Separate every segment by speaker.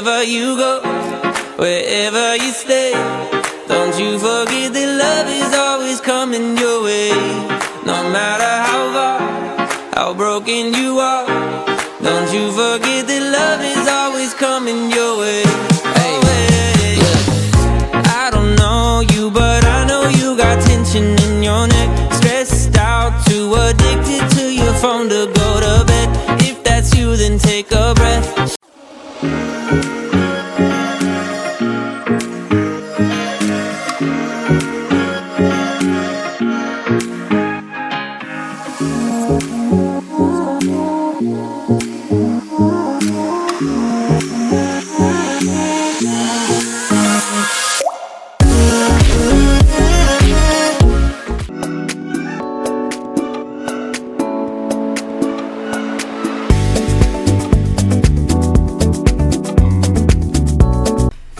Speaker 1: Wherever you go, wherever you stay, don't you forget that love is always coming your way. No matter how far, how broken you are, don't you forget that love is always coming your way. Hey, look, I don't know you, but I know you got tension in your neck. Stressed out, too addicted to your phone to go to bed. If that's you, then take a breath.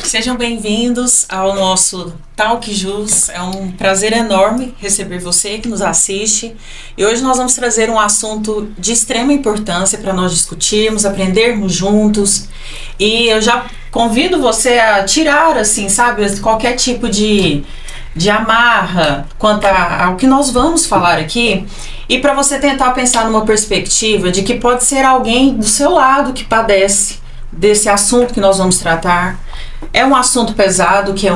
Speaker 2: Sejam bem-vindos ao nosso Talk Jus. É um prazer enorme receber você que nos assiste. E hoje nós vamos trazer um assunto de extrema importância para nós discutirmos, aprendermos juntos. E eu já convido você a tirar, assim, sabe, qualquer tipo de amarra quanto ao que nós vamos falar aqui. E para você tentar pensar numa perspectiva de que pode ser alguém do seu lado que padece desse assunto que nós vamos tratar. É um assunto pesado, que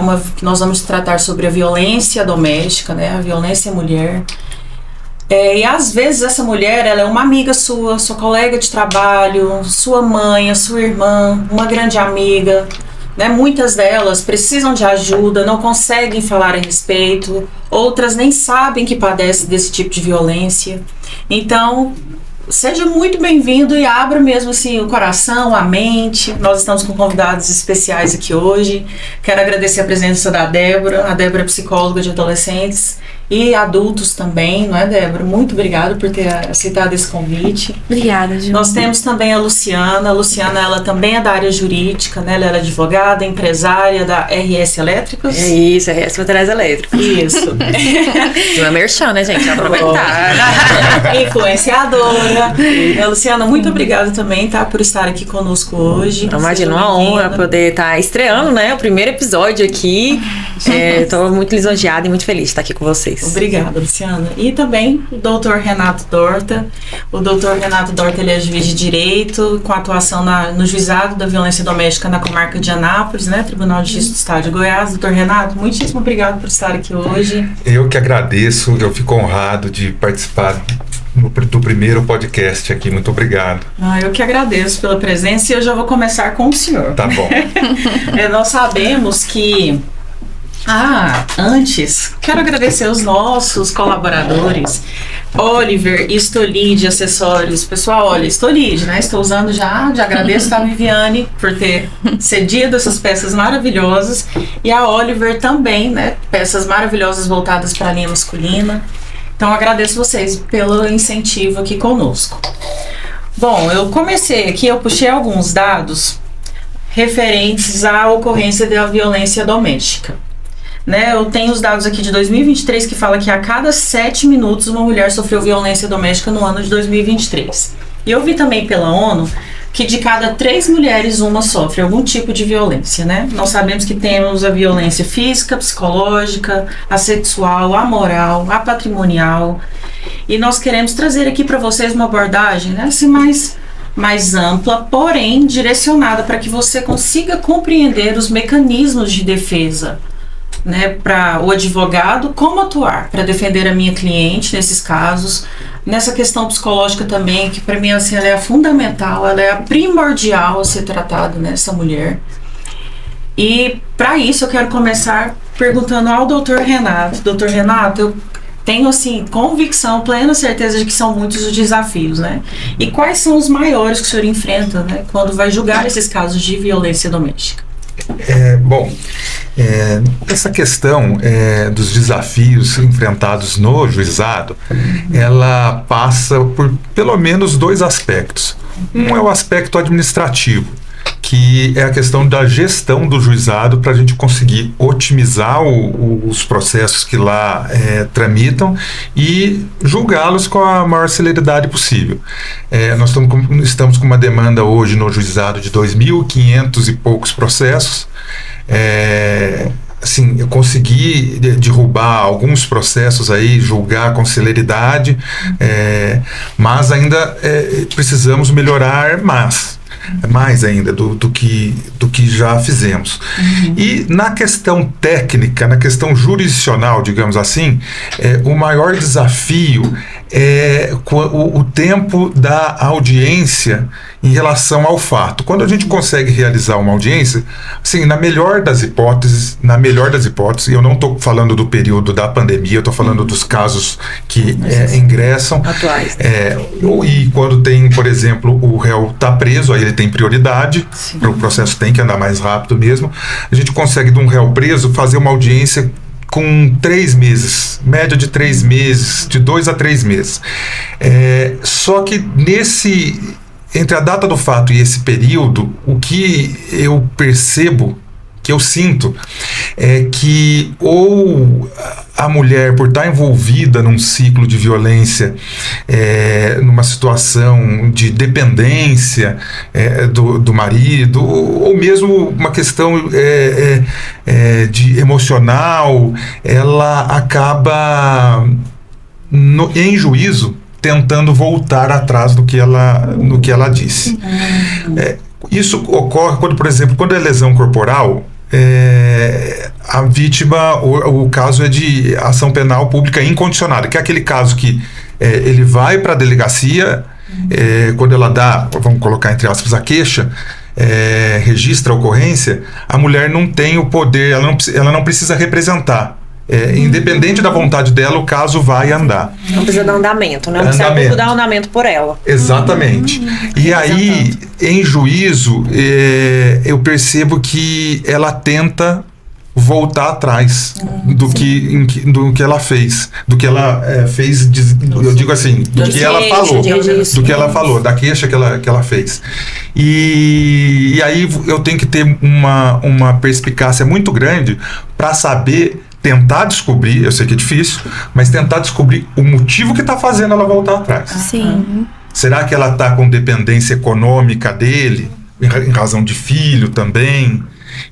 Speaker 2: nós vamos tratar sobre a violência doméstica, né? A violência à mulher. E às vezes essa mulher, ela é uma amiga sua colega de trabalho, sua mãe, a sua irmã, uma grande amiga, né? Muitas delas precisam de ajuda, não conseguem falar a respeito, outras nem sabem que padecem desse tipo de violência. Então, seja muito bem-vindo e abra mesmo assim o coração, a mente. Nós estamos com convidados especiais aqui hoje. Quero agradecer a presença da Débora. A Débora é psicóloga de adolescentes e adultos também, não é, Débora? Muito obrigada por ter aceitado esse convite.
Speaker 3: Obrigada, Ju.
Speaker 2: Nós temos também a Luciana. A Luciana, ela também é da área jurídica, né? Ela é advogada, empresária da RS Elétricos.
Speaker 3: É isso, RS Materiais Elétricos.
Speaker 2: Isso.
Speaker 3: Não é merchan, né, gente? Aproveitar.
Speaker 2: Influenciadora. A Luciana, muito obrigada também, tá? Por estar aqui conosco hoje.
Speaker 3: Imagina, uma honra poder estar estreando, né? O primeiro episódio aqui. Estou muito lisonjeada e muito feliz de estar aqui com vocês.
Speaker 2: Obrigada, Luciana. E também o doutor Renato Dorta. O doutor Renato Dorta, ele é juiz de direito, com atuação no juizado da violência doméstica na comarca de Anápolis, né? Tribunal de Justiça do Estado de Goiás. Doutor Renato, muitíssimo obrigado por estar aqui hoje.
Speaker 4: Eu que agradeço, eu fico honrado de participar do primeiro podcast aqui. Muito obrigado.
Speaker 2: Eu que agradeço pela presença e eu já vou começar com o senhor.
Speaker 4: Tá bom.
Speaker 2: Nós sabemos que antes, quero agradecer os nossos colaboradores, Oliver e Stolide Acessórios. Pessoal, olha, Stolide, né? Estou usando já agradeço a Viviane por ter cedido essas peças maravilhosas. E a Oliver também, né? Peças maravilhosas voltadas para a linha masculina. Então, agradeço vocês pelo incentivo aqui conosco. Bom, eu comecei aqui, eu puxei alguns dados referentes à ocorrência da violência doméstica. Né, eu tenho os dados aqui de 2023 que fala que a cada 7 minutos uma mulher sofreu violência doméstica no ano de 2023. E eu vi também pela ONU que de cada 3 mulheres, uma sofre algum tipo de violência, né? Nós sabemos que temos a violência física, psicológica, a sexual, a moral, a patrimonial. E nós queremos trazer aqui para vocês uma abordagem, né, assim, mais ampla, porém direcionada para que você consiga compreender os mecanismos de defesa, né, para o advogado, como atuar para defender a minha cliente nesses casos, nessa questão psicológica também, que para mim assim, ela é a fundamental, ela é a primordial a ser tratada nessa mulher. E para isso eu quero começar perguntando ao Dr. Renato. Dr. Renato, eu tenho assim convicção, plena certeza de que são muitos os desafios, né? E quais são os maiores que o senhor enfrenta, né, quando vai julgar esses casos de violência doméstica?
Speaker 4: Essa questão dos desafios enfrentados no juizado, ela passa por pelo menos 2 aspectos. Um é o aspecto administrativo, que que é a questão da gestão do juizado para a gente conseguir otimizar os processos que lá tramitam e julgá-los com a maior celeridade possível. Nós estamos com uma demanda hoje no juizado de 2.500 e poucos processos. Assim, eu consegui derrubar alguns processos aí, julgar com celeridade, mas ainda precisamos melhorar mais ainda do que já fizemos. E na questão técnica, na questão jurisdicional, digamos assim, o maior desafio é o tempo da audiência em relação ao fato. Quando a gente consegue realizar uma audiência, assim, na melhor das hipóteses, eu não estou falando do período da pandemia, eu estou falando dos casos que ingressam
Speaker 3: atuais.
Speaker 4: E quando tem, por exemplo, o réu está preso, aí ele tem prioridade, o processo tem que andar mais rápido mesmo. A gente consegue, de um réu preso, fazer uma audiência com 3 meses, média de 3 meses, de 2 a 3 meses. Só que entre a data do fato e esse período, o que eu percebo, que eu sinto, é que ou a mulher, por estar envolvida num ciclo de violência, numa situação de dependência do marido, ou mesmo uma questão de emocional, ela acaba em juízo tentando voltar atrás no que ela disse. Isso ocorre quando, por exemplo, quando é lesão corporal, a vítima, o caso é de ação penal pública incondicionada, que é aquele caso que ele vai para a delegacia, quando ela dá, vamos colocar entre aspas, a queixa, registra a ocorrência, a mulher não tem o poder, ela não precisa representar. Independente da vontade dela, o caso vai andar.
Speaker 3: Não precisa dar andamento, né? Não precisa dar andamento por ela.
Speaker 4: Exatamente. E aí, em juízo, eu percebo que ela tenta voltar atrás do que ela fez. Do que ela fez, eu digo assim, do que ela falou. Do que ela falou, da queixa que ela fez. E aí eu tenho que ter uma perspicácia muito grande para saber, tentar descobrir, eu sei que é difícil, mas tentar descobrir o motivo que está fazendo ela voltar atrás.
Speaker 3: Sim.
Speaker 4: Será que ela está com dependência econômica dele, em razão de filho também?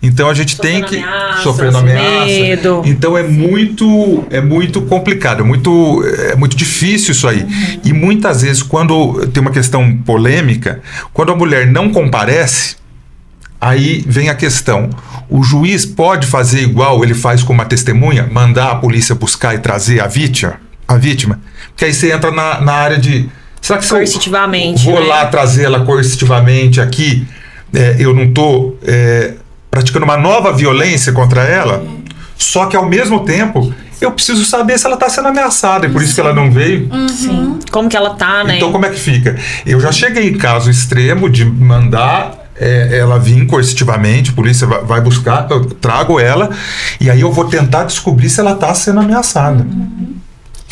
Speaker 4: Então a gente tem que sofrendo ameaça.
Speaker 3: Medo.
Speaker 4: Então é muito complicado, é muito difícil isso aí. E muitas vezes, quando tem uma questão polêmica, quando a mulher não comparece, aí vem a questão: o juiz pode fazer igual ele faz com uma testemunha, mandar a polícia buscar e trazer a vítima? Porque aí você entra na área de... Será que
Speaker 3: coercitivamente,
Speaker 4: se eu vou lá trazê-la coercitivamente aqui, eu não estou praticando uma nova violência contra ela? Só que ao mesmo tempo eu preciso saber se ela está sendo ameaçada, e por isso que ela não veio.
Speaker 3: Sim. Como que ela tá, né?
Speaker 4: Então como é que fica? Eu já cheguei em caso extremo de mandar ela vir coercitivamente, a polícia vai buscar, eu trago ela, e aí eu vou tentar descobrir se ela está sendo ameaçada.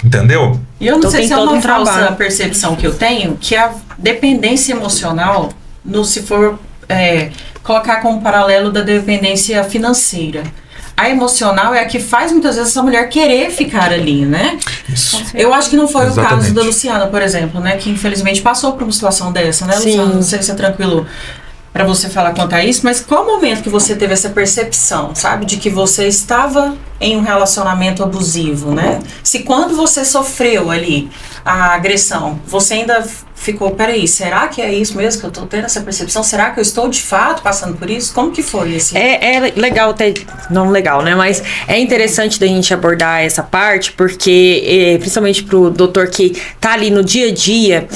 Speaker 4: Entendeu?
Speaker 2: E eu não
Speaker 3: Então
Speaker 2: sei
Speaker 3: tem
Speaker 2: se é
Speaker 3: todo
Speaker 2: uma
Speaker 3: um
Speaker 2: falsa
Speaker 3: trabalho.
Speaker 2: percepção que eu tenho, que a dependência emocional, se for colocar como paralelo da dependência financeira. A emocional é a que faz muitas vezes essa mulher querer ficar ali, né?
Speaker 4: Isso.
Speaker 2: Eu acho que não foi
Speaker 4: Exatamente.
Speaker 2: o caso da Luciana, por exemplo, né? Que infelizmente passou por uma situação dessa, né, Luciana?
Speaker 3: Sim.
Speaker 2: Não sei se é tranquilo para você falar quanto a isso, mas qual o momento que você teve essa percepção, sabe? De que você estava em um relacionamento abusivo, né? Se quando você sofreu ali a agressão, você ainda ficou, peraí, será que é isso mesmo que eu tô tendo essa percepção? Será que eu estou de fato passando por isso? Como que foi esse?
Speaker 3: É legal não legal, né? Mas é interessante da gente abordar essa parte, porque principalmente pro doutor que tá ali no dia a dia,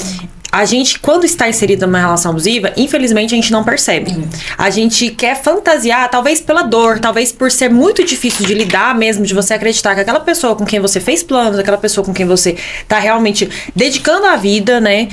Speaker 3: a gente, quando está inserido numa relação abusiva, infelizmente a gente não percebe. A gente quer fantasiar, talvez pela dor, talvez por ser muito difícil de lidar mesmo, de você acreditar que aquela pessoa com quem você fez planos, aquela pessoa com quem você tá realmente dedicando a vida, né?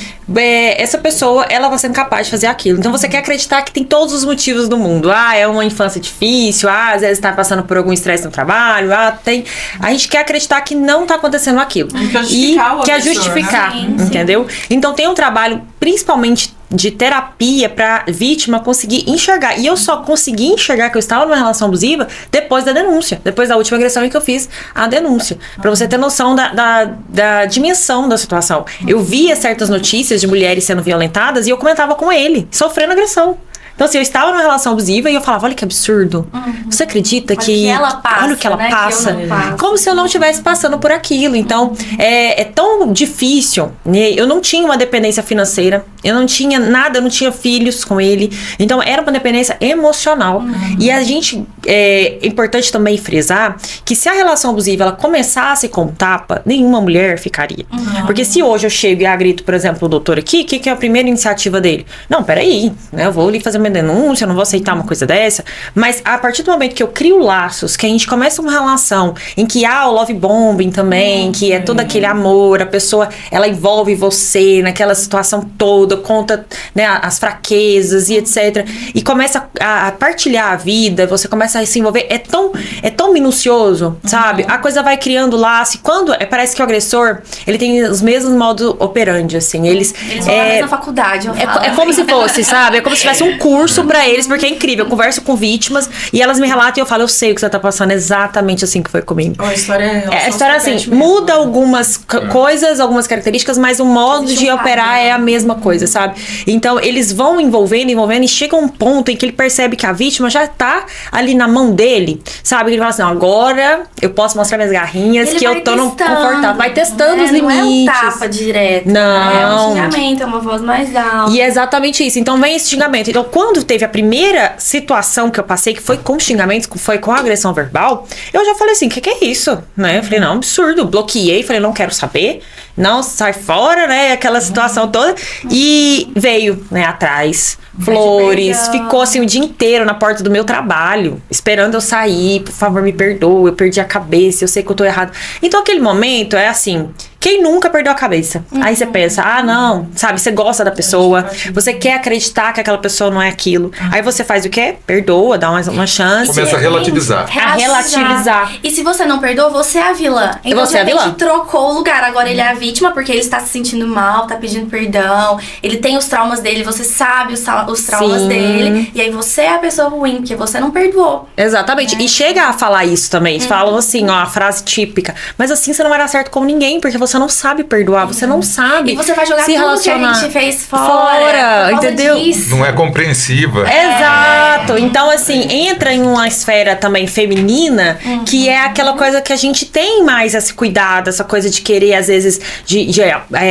Speaker 3: Essa pessoa, ela tá sendo capaz de fazer aquilo. Então você quer acreditar que tem todos os motivos do mundo. É uma infância difícil, às vezes tá passando por algum estresse no trabalho, A gente quer acreditar que não tá acontecendo aquilo.
Speaker 2: Que é justificar o
Speaker 3: que é
Speaker 2: agressor,
Speaker 3: justificar,
Speaker 2: né?
Speaker 3: entendeu? Então tem um trabalho, principalmente de terapia pra vítima conseguir enxergar. E eu só consegui enxergar que eu estava numa relação abusiva depois da denúncia. Depois da última agressão em que eu fiz a denúncia. Pra você ter noção da dimensão da situação. Eu via certas notícias de mulheres sendo violentadas e eu comentava com ele, sofrendo agressão. Então, assim, eu estava numa relação abusiva e eu falava, olha que absurdo. Você acredita que... olha o que ela passa. Como se eu não estivesse passando por aquilo. Então, é tão difícil. Né? Eu não tinha uma dependência financeira. Eu não tinha nada, eu não tinha filhos com ele. Então, era uma dependência emocional. E a gente... É importante também frisar que se a relação abusiva ela começasse com tapa, nenhuma mulher ficaria. Porque se hoje eu chego e agrito, por exemplo, o doutor aqui, o que é a primeira iniciativa dele? Não, peraí, né? Eu vou ali fazer uma denúncia, eu não vou aceitar uma coisa dessa. Mas a partir do momento que eu crio laços, que a gente começa uma relação em que há o love bombing também, que é todo aquele amor, a pessoa, ela envolve você naquela situação toda, conta, né, as fraquezas e etc. E começa a partilhar a vida, você começa a se envolver, é tão minucioso, sabe? A coisa vai criando laço, e quando, parece que o agressor, ele tem os mesmos modos operandi, assim, eles
Speaker 5: vão na mesma faculdade, eu falo.
Speaker 3: É como se fosse, sabe? É como se tivesse um curso pra eles, porque é incrível. Eu converso com vítimas e elas me relatam e eu falo, eu sei o que você tá passando, exatamente assim que foi comigo.
Speaker 2: A história
Speaker 3: assim, muda algumas coisas, algumas características, mas o modo de operar é a mesma coisa, sabe? Então, eles vão envolvendo e chega um ponto em que ele percebe que a vítima já tá ali na mão dele, sabe? Ele fala assim, agora eu posso mostrar minhas garrinhas, que eu tô confortável. Vai testando os limites.
Speaker 5: Não é um tapa direto.
Speaker 3: Não.
Speaker 5: É um xingamento, é uma voz mais alta.
Speaker 3: E é exatamente isso. Então, vem esse xingamento. Então, quando teve a primeira situação que eu passei, que foi com xingamentos, que foi com agressão verbal, eu já falei assim, que é isso? Né? Eu falei, não, absurdo. Bloqueei, falei, não quero saber. Não, sai fora, né? Aquela situação toda. E veio, né, atrás, flores, ficou assim o dia inteiro na porta do meu trabalho, esperando eu sair, por favor, me perdoa, eu perdi a cabeça, eu sei que eu tô errado. Então, aquele momento é assim, quem nunca perdeu a cabeça? Aí você pensa, não, sabe, você gosta da pessoa, você quer acreditar que aquela pessoa não é aquilo. Aí você faz o quê? Perdoa, dá uma chance.
Speaker 4: Começa a relativizar.
Speaker 3: Relativizar.
Speaker 5: E se você não perdoa, você é a vilã. Então,
Speaker 3: você é a vilã.
Speaker 5: Trocou o lugar. Agora ele é a vítima porque ele está se sentindo mal, tá pedindo perdão. Ele tem os traumas dele, você sabe os traumas dele. E aí você é a pessoa ruim, porque você não perdoou.
Speaker 3: Exatamente. E chega a falar isso também. Eles falam assim, ó, a frase típica. Mas assim você não vai dar certo com ninguém, porque você não sabe perdoar, você não sabe.
Speaker 5: E você vai jogar
Speaker 3: se
Speaker 5: tudo
Speaker 3: relacionar.
Speaker 5: que a gente fez fora
Speaker 3: entendeu?
Speaker 5: Disso.
Speaker 4: Não é compreensiva.
Speaker 3: Exato. Então, assim, entra em uma esfera também feminina, que é aquela coisa que a gente tem mais esse cuidado, essa coisa de querer, às vezes, de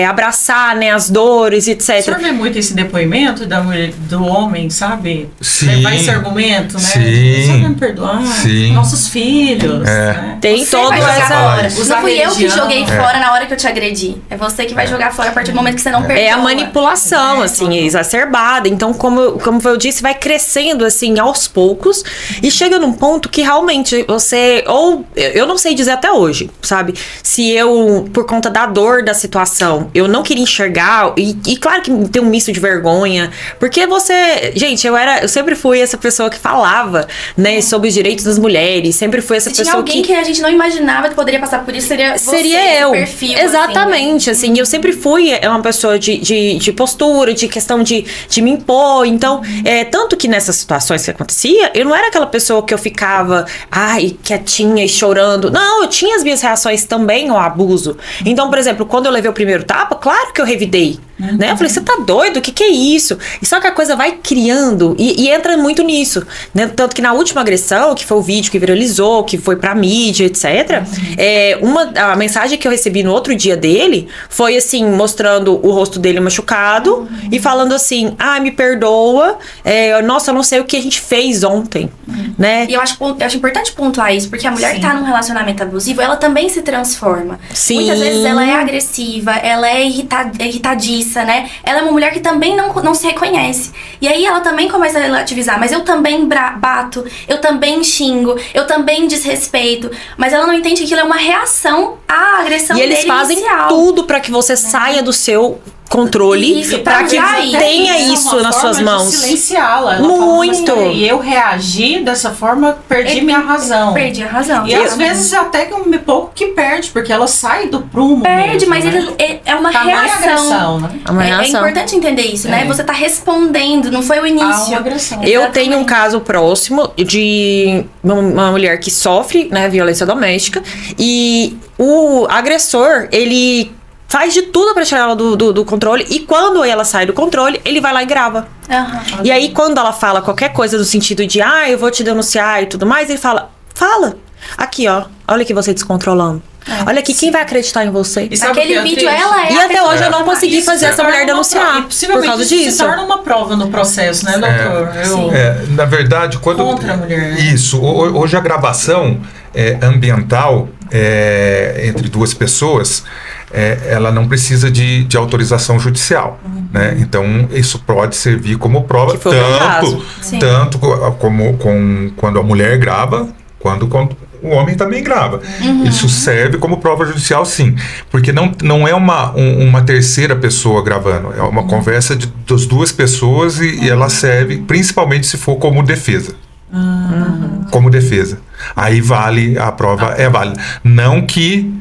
Speaker 3: abraçar, né, as dores, etc.
Speaker 2: O senhor vê muito esse depoimento do homem, sabe?
Speaker 4: Sim.
Speaker 2: Levar esse argumento, né?
Speaker 4: Sim.
Speaker 2: Você vai me perdoar?
Speaker 4: Sim.
Speaker 2: Nossos filhos. Né?
Speaker 3: Tem
Speaker 5: Você
Speaker 3: todo
Speaker 5: vai jogar fora.
Speaker 2: Usar
Speaker 5: Não fui eu que
Speaker 2: religião.
Speaker 5: joguei fora na hora que eu te agredi. É você que vai jogar fora a partir do momento que você não perdoa.
Speaker 3: É a manipulação, assim, exacerbada. Então, como eu disse, vai crescendo, assim, aos poucos. E chega num ponto que realmente você... Ou, eu não sei dizer até hoje, sabe? Se eu, por conta da dor da situação, eu não queria enxergar. E claro que tem um misto de vergonha. Porque você... Gente, eu sempre fui essa pessoa que falava, né? Sobre os direitos das mulheres. Sempre fui essa
Speaker 5: Se
Speaker 3: pessoa
Speaker 5: tinha alguém que a gente não imaginava que poderia passar por isso, seria
Speaker 3: eu.
Speaker 5: Perfil,
Speaker 3: exatamente, assim, eu sempre fui uma pessoa de postura, de questão de me impor. Então, tanto que nessas situações que acontecia, eu não era aquela pessoa que eu ficava, quietinha e chorando. Não, eu tinha as minhas reações também ao abuso. Então, por exemplo, quando eu levei o primeiro tapa, claro que eu revidei. Né? Eu falei, você tá doido? O que é isso? E só que a coisa vai criando e entra muito nisso. Né? Tanto que na última agressão, que foi o vídeo que viralizou, que foi pra mídia, etc. A mensagem que eu recebi no outro dia dele foi assim, mostrando o rosto dele machucado e falando assim, me perdoa, nossa, eu não sei o que a gente fez ontem. Né?
Speaker 5: E eu acho importante pontuar isso, porque a mulher que tá num relacionamento abusivo, ela também se transforma.
Speaker 3: Sim.
Speaker 5: Muitas vezes ela é agressiva, ela é irritadiça, né? Ela é uma mulher que também não se reconhece. E aí ela também começa a relativizar, mas eu também bato, eu também xingo, eu também desrespeito, mas ela não entende que aquilo é uma reação à agressão dele
Speaker 3: inicial. E eles fazem tudo pra que você saia do seu controle
Speaker 5: Isso,
Speaker 3: para que
Speaker 5: pra isso.
Speaker 3: tenha
Speaker 2: É
Speaker 3: isso
Speaker 2: uma
Speaker 3: nas
Speaker 2: forma
Speaker 3: suas
Speaker 2: de
Speaker 3: mãos.
Speaker 2: silenciá-la. Ela
Speaker 3: Muito.
Speaker 2: fala, mas peraí, eu reagi dessa forma, perdi minha razão.
Speaker 5: Perdi a razão.
Speaker 2: E às vezes até que um pouco que perde, porque ela sai do prumo
Speaker 5: Perde,
Speaker 2: mesmo,
Speaker 5: mas
Speaker 2: né?
Speaker 5: é uma
Speaker 2: Tamanha
Speaker 5: reação.
Speaker 2: agressão, né?
Speaker 3: É uma
Speaker 5: É
Speaker 3: reação.
Speaker 5: importante entender isso, né?
Speaker 2: É.
Speaker 5: Você tá respondendo, não foi o
Speaker 2: Há
Speaker 5: início.
Speaker 2: uma agressão.
Speaker 3: Eu tenho um caso próximo de uma mulher que sofre, né, violência doméstica, e o agressor, ele faz de tudo pra tirar ela do controle, e quando ela sai do controle, ele vai lá e grava.
Speaker 5: Aham.
Speaker 3: E aí, quando ela fala qualquer coisa no sentido de, eu vou te denunciar e tudo mais, ele fala, aqui, ó, olha aqui você descontrolando. Olha aqui, quem vai acreditar em você?
Speaker 2: E sabe o
Speaker 5: Aquele
Speaker 2: que é
Speaker 5: vídeo,
Speaker 2: triste?
Speaker 5: ela é
Speaker 3: E
Speaker 5: a
Speaker 3: até hoje eu não
Speaker 5: pessoa-
Speaker 3: consegui fazer essa mulher denunciar
Speaker 2: E possivelmente
Speaker 3: por causa
Speaker 2: isso
Speaker 3: disso.
Speaker 2: se torna uma prova no processo, né, doutor?
Speaker 4: Na verdade, quando.
Speaker 2: Contra a mulher, né?
Speaker 4: Isso. Hoje a gravação ambiental entre duas pessoas, ela não precisa de autorização judicial. Né? Então, isso pode servir como prova,
Speaker 3: Que foi o meu caso.
Speaker 4: tanto como quando a mulher grava, quando o homem também grava. Isso serve como prova judicial, sim. Porque não é uma terceira pessoa gravando. É uma conversa das duas pessoas e ela serve, principalmente se for como defesa. Como defesa. Aí vale, a prova é válida. Não que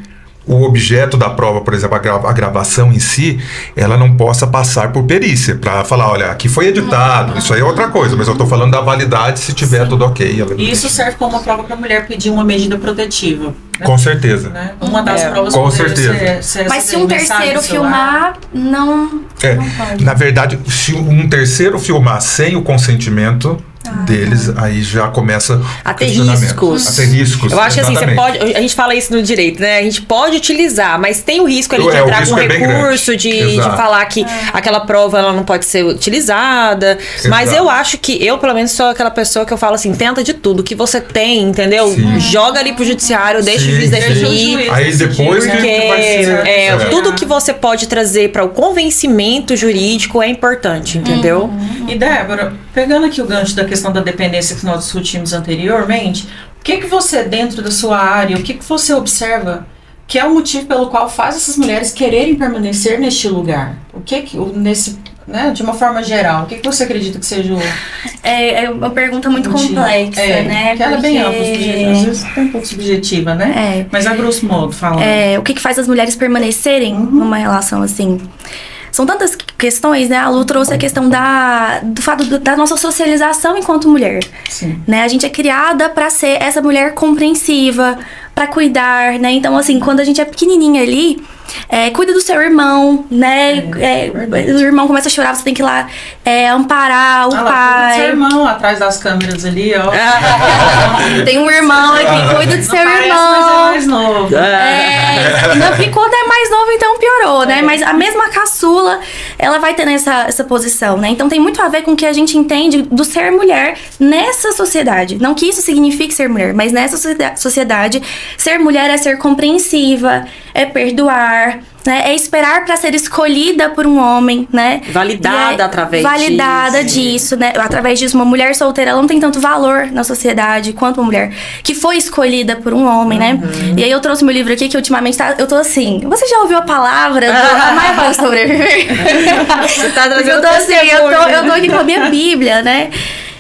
Speaker 4: o objeto da prova, por exemplo, a gravação em si, ela não possa passar por perícia, para falar, olha, aqui foi editado, isso aí é outra coisa, mas eu tô falando da validade se tiver tudo ok.
Speaker 2: E isso serve como uma prova para a mulher pedir uma medida protetiva. Né?
Speaker 4: Com certeza.
Speaker 2: Né? Uma das provas
Speaker 4: Com
Speaker 2: poderia
Speaker 4: certeza.
Speaker 2: ser
Speaker 5: Mas se um
Speaker 2: mensagem
Speaker 5: terceiro
Speaker 2: do celular.
Speaker 5: filmar, não pode.
Speaker 4: Na verdade, se um terceiro filmar sem o consentimento deles, aí já começa
Speaker 3: A
Speaker 4: o
Speaker 3: ter
Speaker 4: questionamento.
Speaker 3: riscos.
Speaker 4: A ter riscos.
Speaker 3: Eu acho que assim, você
Speaker 4: exatamente.
Speaker 3: pode. A gente fala isso no direito, né? A gente pode utilizar, mas tem o risco ali de
Speaker 4: O
Speaker 3: entrar
Speaker 4: risco
Speaker 3: com
Speaker 4: é bem
Speaker 3: recurso,
Speaker 4: grande.
Speaker 3: de
Speaker 4: Exato.
Speaker 3: falar que aquela prova ela não pode ser utilizada. Mas
Speaker 4: Exato.
Speaker 3: eu acho que eu, pelo menos, sou aquela pessoa que eu falo assim: tenta de tudo que você tem, entendeu?
Speaker 4: Sim.
Speaker 3: Joga ali pro judiciário, deixa o
Speaker 4: Sim,
Speaker 3: juiz
Speaker 4: sim.
Speaker 3: definir.
Speaker 4: Aí depois
Speaker 3: Porque
Speaker 4: que vai ser
Speaker 3: tudo que você pode trazer para o convencimento jurídico é importante, entendeu?
Speaker 2: E Débora, pegando aqui o gancho da questão da dependência que nós discutimos anteriormente, o que você, dentro da sua área, o que você observa que é o motivo pelo qual faz essas mulheres quererem permanecer neste lugar? O que né, de uma forma geral, o que você acredita que seja o
Speaker 5: É uma pergunta muito
Speaker 2: motivo?
Speaker 5: complexa, né?
Speaker 2: Que ela é bem ampla,
Speaker 5: Porque-
Speaker 2: às vezes tem um pouco subjetiva, né?
Speaker 5: É.
Speaker 2: Mas a grosso modo, falando.
Speaker 5: O que faz as mulheres permanecerem numa relação assim? São tantas questões, né? A Lu trouxe a questão do fato da nossa socialização enquanto mulher.
Speaker 2: Sim.
Speaker 5: Né? A gente é criada pra ser essa mulher compreensiva, pra cuidar, né? Então, assim, quando a gente é pequenininha ali, cuida do seu irmão, né?
Speaker 2: verdade.
Speaker 5: O irmão começa a chorar, você tem que ir lá amparar o
Speaker 2: Ah lá,
Speaker 5: pai.
Speaker 2: seu irmão atrás das câmeras ali, ó.
Speaker 5: Tem um irmão aqui, cuida do seu
Speaker 2: Parece,
Speaker 5: irmão.
Speaker 2: mas é mais novo.
Speaker 5: Não, e quando é mais novo, então piorou, né? Mas a mesma caçula, ela vai ter essa posição, né? Então tem muito a ver com o que a gente entende do ser mulher nessa sociedade. Não que isso signifique ser mulher, mas nessa sociedade, ser mulher é ser compreensiva, é perdoar, né? É esperar pra ser escolhida por um homem, né?
Speaker 3: Validada através
Speaker 5: Validada disso, né? Através disso, uma mulher solteira, ela não tem tanto valor na sociedade quanto uma mulher que foi escolhida por um homem, né? E aí eu trouxe meu livro aqui, que ultimamente eu tô assim... Você já ouviu a palavra do Amar para Sobreviver?
Speaker 3: Você tá
Speaker 5: Porque
Speaker 3: trazendo
Speaker 5: eu tô assim,
Speaker 3: testemunho.
Speaker 5: eu tô aqui com a minha Bíblia, né?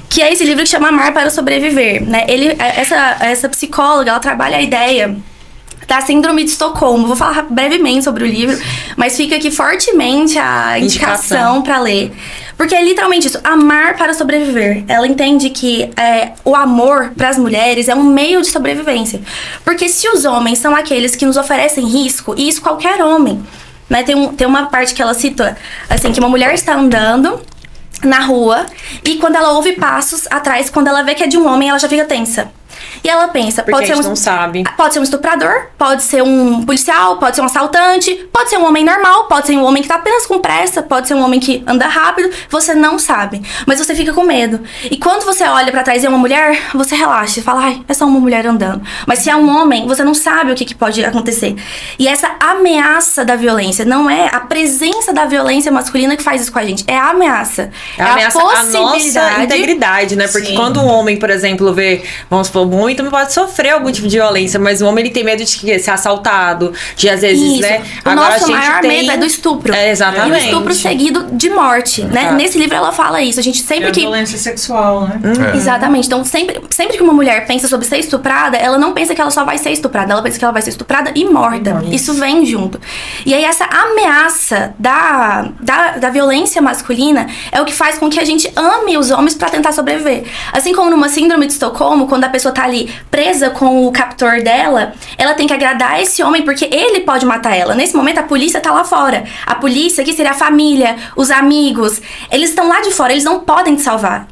Speaker 5: Que é esse livro que chama Amar para Sobreviver, né? Essa psicóloga, ela trabalha a ideia da Síndrome de Estocolmo. Vou falar brevemente sobre o livro, mas fica aqui fortemente a indicação para ler. Porque é literalmente isso, amar para sobreviver. Ela entende que o amor para as mulheres é um meio de sobrevivência. Porque se os homens são aqueles que nos oferecem risco, e isso qualquer homem, né? Tem uma parte que ela cita, assim, que uma mulher está andando na rua e quando ela ouve passos atrás, quando ela vê que é de um homem, ela já fica tensa. E ela pensa,
Speaker 3: Porque a gente não sabe.
Speaker 5: Pode ser um estuprador, pode ser um policial, pode ser um assaltante, pode ser um homem normal, pode ser um homem que tá apenas com pressa, pode ser um homem que anda rápido, você não sabe, mas você fica com medo. E quando você olha pra trás e é uma mulher, você relaxa e fala, ai, é só uma mulher andando. Mas se é um homem, você não sabe o que pode acontecer. E essa ameaça da violência, não é a presença da violência masculina que faz isso com a gente, é a ameaça.
Speaker 3: É a ameaça à nossa integridade, né? Porque
Speaker 2: Sim.
Speaker 3: quando um homem, por exemplo, vê, vamos supor, O homem também pode sofrer algum tipo de violência, mas o homem ele tem medo de ser assaltado, de às vezes,
Speaker 5: Isso.
Speaker 3: né?
Speaker 5: O nosso maior medo é do estupro.
Speaker 3: Exatamente.
Speaker 5: E o estupro seguido de morte, né? Nesse livro ela fala isso. A gente sempre que...
Speaker 2: violência sexual, né?
Speaker 5: Exatamente. Então, sempre que uma mulher pensa sobre ser estuprada, ela não pensa que ela só vai ser estuprada. Ela pensa que ela vai ser estuprada e morta. Isso vem junto. E aí, essa ameaça da violência masculina é o que faz com que a gente ame os homens pra tentar sobreviver. Assim como numa síndrome de Estocolmo, quando a pessoa tá ali presa com o captor dela, ela tem que agradar esse homem porque ele pode matar ela. Nesse momento, a polícia tá lá fora. A polícia, que seria a família, os amigos, eles estão lá de fora, eles não podem te salvar.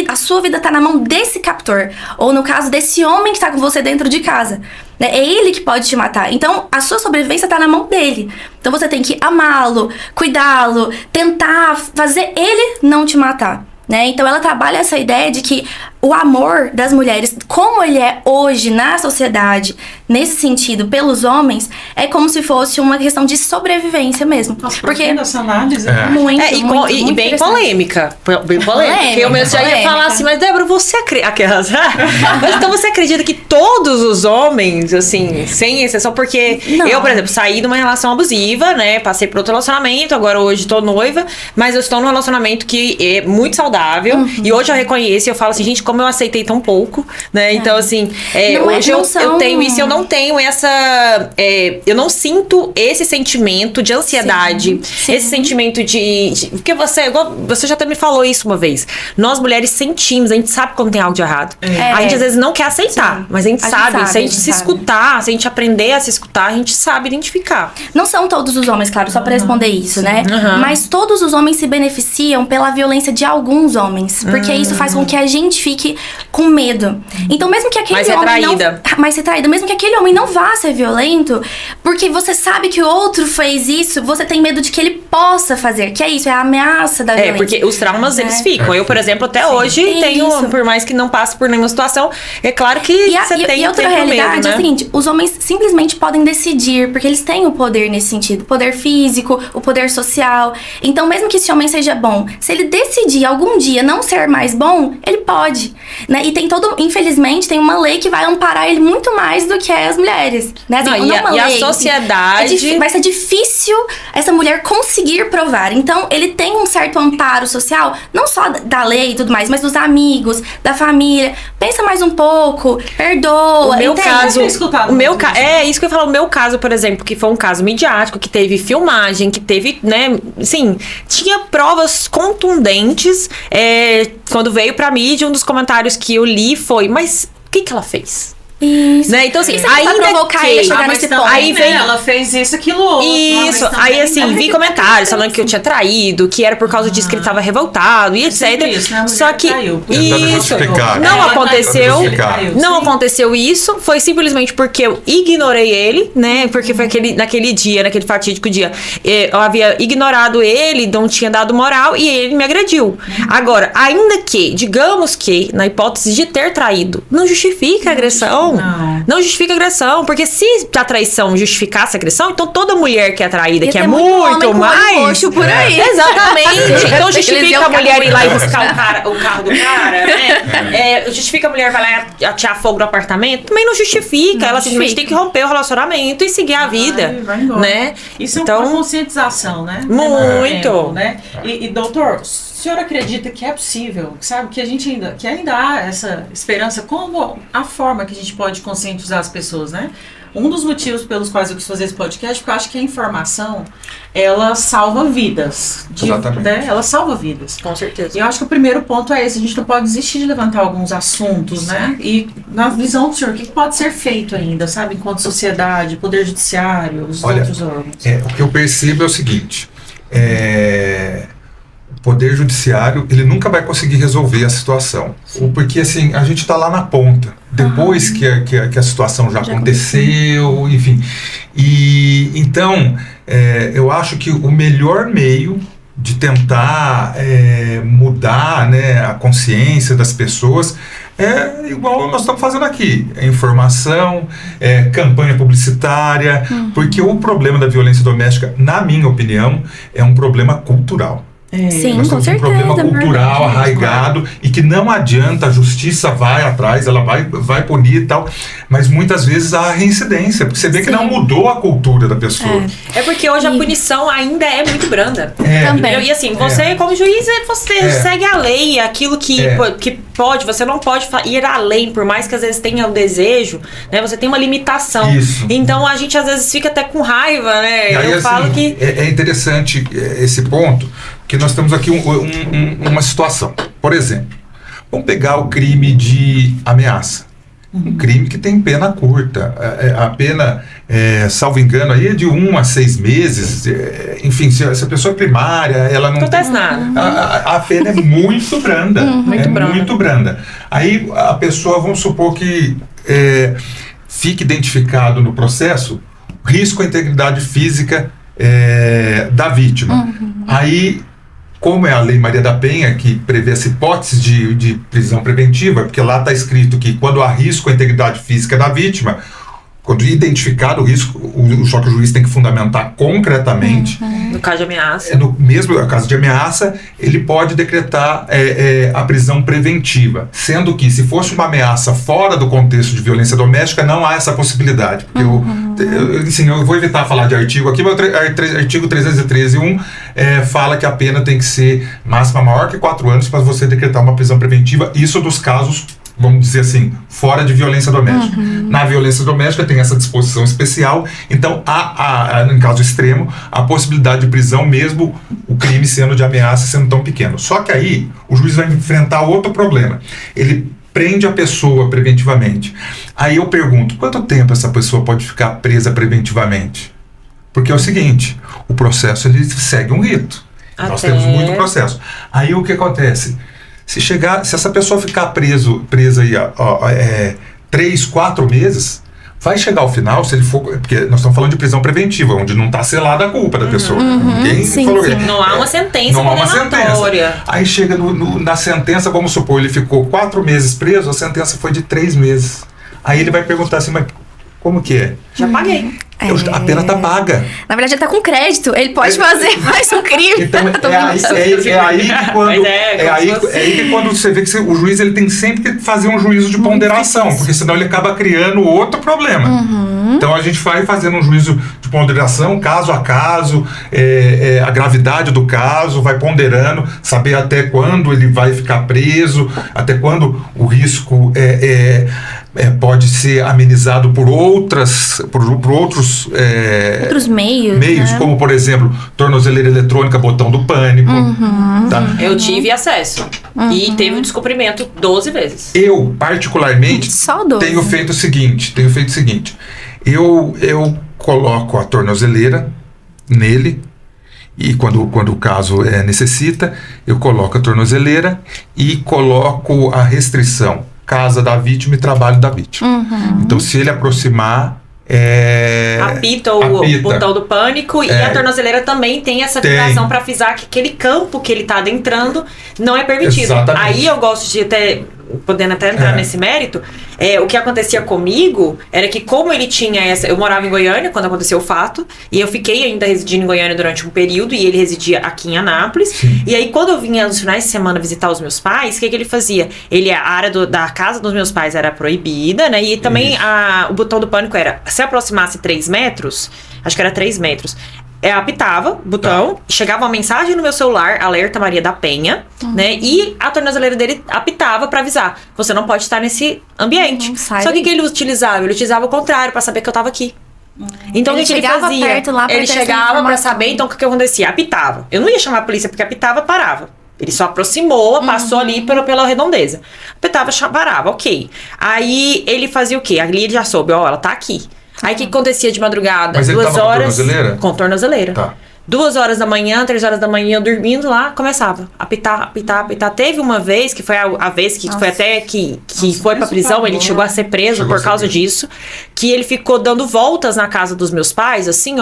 Speaker 5: A sua vida tá na mão desse captor. Ou no caso desse homem que tá com você dentro de casa. É ele que pode te matar. Então, a sua sobrevivência tá na mão dele. Então, você tem que amá-lo, cuidá-lo, tentar fazer ele não te matar. Né? Então, ela trabalha essa ideia de que o amor das mulheres, como ele é hoje na sociedade, nesse sentido, pelos homens, é como se fosse uma questão de sobrevivência mesmo.
Speaker 2: Nossa,
Speaker 5: porque
Speaker 2: essa análise
Speaker 5: muito,
Speaker 3: e
Speaker 5: muito
Speaker 3: bem polêmica. Bem polêmica. Porque eu mesmo já ia falar assim, mas Débora, você acredita... Mas então você acredita que todos os homens, assim, sem exceção, porque eu, por exemplo, saí de uma relação abusiva, né? Passei por outro relacionamento, agora hoje tô noiva, mas eu estou num relacionamento que é muito saudável. E hoje eu reconheço e eu falo assim, gente, como eu aceitei tão pouco, né? Então, assim, hoje eu tenho isso, eu não tenho essa... eu não sinto esse sentimento de ansiedade, esse sentimento de... Porque você já até me falou isso uma vez. Nós, mulheres, sentimos, a gente sabe quando tem algo de errado. A gente, às vezes, não quer aceitar, mas a gente sabe. Se a gente se escutar, se a gente aprender a se escutar, a gente sabe identificar.
Speaker 5: Não são todos os homens, claro, só pra responder isso, né? Mas todos os homens se beneficiam pela violência de alguns homens. Porque isso faz com que a gente fique com medo. Então, mesmo que aquele homem mas ser traída, mesmo que aquele homem não vá ser violento, porque você sabe que o outro fez isso, você tem medo de que ele possa fazer. Que é isso, é a ameaça da violência.
Speaker 3: Porque os traumas, eles ficam. Eu, por exemplo, até hoje tenho, por mais que não passe por nenhuma situação, é claro que você tem
Speaker 5: e outra realidade
Speaker 3: medo, né?
Speaker 5: É a seguinte, os homens simplesmente podem decidir, porque eles têm o poder nesse sentido. O poder físico, o poder social. Então, mesmo que esse homem seja bom, se ele decidir algum dia não ser mais bom, ele pode. Né? E infelizmente, tem uma lei que vai amparar ele muito mais do que as mulheres. Né? Assim,
Speaker 3: e a sociedade...
Speaker 5: vai ser difícil essa mulher conseguir provar. Então, ele tem um certo amparo social, não só da lei e tudo mais, mas dos amigos, da família. Pensa mais um pouco, perdoa.
Speaker 3: O meu caso... É isso que eu ia falar. O meu caso, por exemplo, que foi um caso midiático, que teve filmagem, que teve, né, assim, tinha provas contundentes. Quando veio pra mídia, um dos comentários que eu li foi, mas o que ela fez?
Speaker 5: Isso.
Speaker 3: Né? Então, assim,
Speaker 5: ainda provocar ele a chegar nesse ponto.
Speaker 2: Aí vem, ela fez isso, aquilo, outro.
Speaker 3: Isso, aí assim, vi comentários falando que eu tinha traído, que era por causa disso que ele tava revoltado e etc.
Speaker 2: Isso, né?
Speaker 3: Só que isso
Speaker 4: não
Speaker 3: aconteceu. Não aconteceu isso, foi simplesmente porque eu ignorei ele, né? Porque foi naquele dia, naquele fatídico dia, eu havia ignorado ele, não tinha dado moral e ele me agrediu. Agora, ainda que, digamos que, na hipótese de ter traído, não justifica a agressão. Não justifica a agressão, porque se a traição justificasse a agressão, então toda mulher que é traída, que é muito mais...
Speaker 5: por aí.
Speaker 3: Exatamente. Então justifica a mulher ir lá e buscar o carro do cara, né? Justifica a mulher vai lá e atear fogo no apartamento? Também não justifica. Ela simplesmente tem que romper o relacionamento e seguir a vida, né?
Speaker 2: Isso é uma conscientização, né?
Speaker 3: Muito.
Speaker 2: Né? E doutor, o senhor acredita que é possível, sabe, que ainda há essa esperança, como a forma que a gente pode conscientizar as pessoas, né? Um dos motivos pelos quais eu quis fazer esse podcast, porque eu acho que a informação, ela salva vidas.
Speaker 4: Exatamente.
Speaker 2: Né? Ela salva vidas.
Speaker 3: Com certeza.
Speaker 2: E eu acho que o primeiro ponto é esse, a gente não pode desistir de levantar alguns assuntos, né? E na visão do senhor, o que pode ser feito ainda, sabe, enquanto sociedade, poder judiciário, os outros órgãos?
Speaker 4: O que eu percebo é o seguinte, o Poder Judiciário, ele nunca vai conseguir resolver a situação. Porque, assim, a gente está lá na ponta. Depois que a situação já aconteceu, enfim. E, então, eu acho que o melhor meio de tentar mudar, né, a consciência das pessoas é igual nós estamos fazendo aqui. Informação, campanha publicitária, porque o problema da violência doméstica, na minha opinião, é um problema cultural.
Speaker 5: Sim,
Speaker 4: Nós
Speaker 5: com
Speaker 4: temos um
Speaker 5: certeza.
Speaker 4: problema cultural
Speaker 5: verdade.
Speaker 4: arraigado e que não adianta, a justiça vai atrás, ela vai punir e tal, mas muitas vezes há reincidência, porque você vê que não mudou a cultura da pessoa.
Speaker 3: É porque hoje a punição ainda é muito branda.
Speaker 5: Também.
Speaker 3: E assim, você como juiz, você segue a lei, aquilo que pode, você não pode ir além, por mais que às vezes tenha o desejo, né? Você tem uma limitação.
Speaker 4: Isso.
Speaker 3: Então a gente às vezes fica até com raiva, né?
Speaker 4: E aí,
Speaker 3: Eu falo
Speaker 4: assim,
Speaker 3: que...
Speaker 4: é interessante esse ponto, que nós temos aqui uma situação. Por exemplo, vamos pegar o crime de ameaça. Um crime que tem pena curta. A pena, salvo engano, aí é de 1 a 6 meses. Enfim, se a pessoa é primária, ela não
Speaker 3: acontece nada.
Speaker 4: A pena é muito branda. Muito branda. Aí a pessoa, vamos supor que fique identificado no processo risco à integridade física da vítima. Aí, como é a Lei Maria da Penha, que prevê essa hipótese de prisão preventiva, porque lá está escrito que quando há risco à integridade física da vítima, quando identificado o risco, só que o juiz tem que fundamentar concretamente.
Speaker 3: No caso de ameaça.
Speaker 4: No mesmo caso de ameaça, ele pode decretar a prisão preventiva, sendo que se fosse uma ameaça fora do contexto de violência doméstica, não há essa possibilidade. Porque eu vou evitar falar de artigo aqui, mas o artigo 313.1 fala que a pena tem que ser máxima maior que 4 anos para você decretar uma prisão preventiva, isso dos casos, vamos dizer assim, fora de violência doméstica. Na violência doméstica tem essa disposição especial, então há, em caso extremo, a possibilidade de prisão, mesmo o crime sendo de ameaça, sendo tão pequeno. Só que aí o juiz vai enfrentar outro problema. Ele prende a pessoa preventivamente. Aí eu pergunto, quanto tempo essa pessoa pode ficar presa preventivamente? Porque é o seguinte, o processo ele segue um rito. Nós temos muito processo. Aí o que acontece? Se essa pessoa ficar presa aí 3, 4 meses, vai chegar ao final, se ele for, porque nós estamos falando de prisão preventiva, onde não está selada a culpa da pessoa. Ninguém falou.
Speaker 3: Não há uma sentença condenatória.
Speaker 4: Aí chega na sentença, vamos supor, ele ficou 4 meses preso, a sentença foi de 3 meses. Aí ele vai perguntar assim, mas como que é?
Speaker 3: Já paguei.
Speaker 4: A pena está paga.
Speaker 5: Na verdade, ele tá com crédito. Ele pode fazer mais um crime.
Speaker 4: Então, é aí que quando você vê que o juiz ele tem sempre que fazer um juízo de ponderação, porque senão ele acaba criando outro problema. Então a gente vai fazendo um juízo de ponderação, caso a caso, a gravidade do caso, vai ponderando, saber até quando ele vai ficar preso, até quando o risco pode ser amenizado por outros
Speaker 5: meios, né?
Speaker 4: Como por exemplo, tornozeleira eletrônica, botão do pânico. Tá?
Speaker 3: Eu tive acesso e teve um descumprimento 12 vezes.
Speaker 4: Eu, particularmente,
Speaker 5: Só 12.
Speaker 4: tenho feito o seguinte. Eu coloco a tornozeleira nele e quando o caso necessita, eu coloco a tornozeleira e coloco a restrição casa da vítima e trabalho da vítima. Então, se ele aproximar,
Speaker 3: apita o botão do pânico e a tornozeleira também tem essa vibração para avisar que aquele campo que ele está adentrando não é permitido.
Speaker 4: Exatamente.
Speaker 3: Aí eu gosto de podendo até entrar nesse mérito, o que acontecia comigo era que como ele tinha eu morava em Goiânia quando aconteceu o fato, e eu fiquei ainda residindo em Goiânia durante um período, e ele residia aqui em Anápolis.
Speaker 4: Sim.
Speaker 3: E aí quando eu vinha nos finais de semana visitar os meus pais, o que ele fazia? A área da casa dos meus pais era proibida, né, e também o botão do pânico era, se aproximasse 3 metros, acho que era 3 metros, apitava o botão, chegava uma mensagem no meu celular, alerta Maria da Penha, né? E a tornozeleira dele apitava pra avisar, você não pode estar nesse ambiente. Só que ele utilizava? Ele utilizava o contrário, pra saber que eu tava aqui. Então o que ele fazia?
Speaker 5: Perto lá pra
Speaker 3: ele chegava pra saber, então o que acontecia? Apitava. Eu não ia chamar a polícia porque apitava, parava. Ele só aproximou, passou ali pela redondeza. Apitava, parava, ok. Aí ele fazia o quê? Ali ele já soube, ela tá aqui. Aí o que acontecia de madrugada?
Speaker 4: Mas ele
Speaker 3: 2
Speaker 4: tava
Speaker 3: horas.
Speaker 4: Com tornozeleira?
Speaker 3: Com tornozeleira.
Speaker 4: Tá.
Speaker 3: 2 horas da manhã, 3 horas da manhã, eu dormindo lá, começava a apitar. Teve uma vez, que foi a vez que foi até que foi pra prisão, ele chegou a ser preso por causa disso, que ele ficou dando voltas na casa dos meus pais, assim,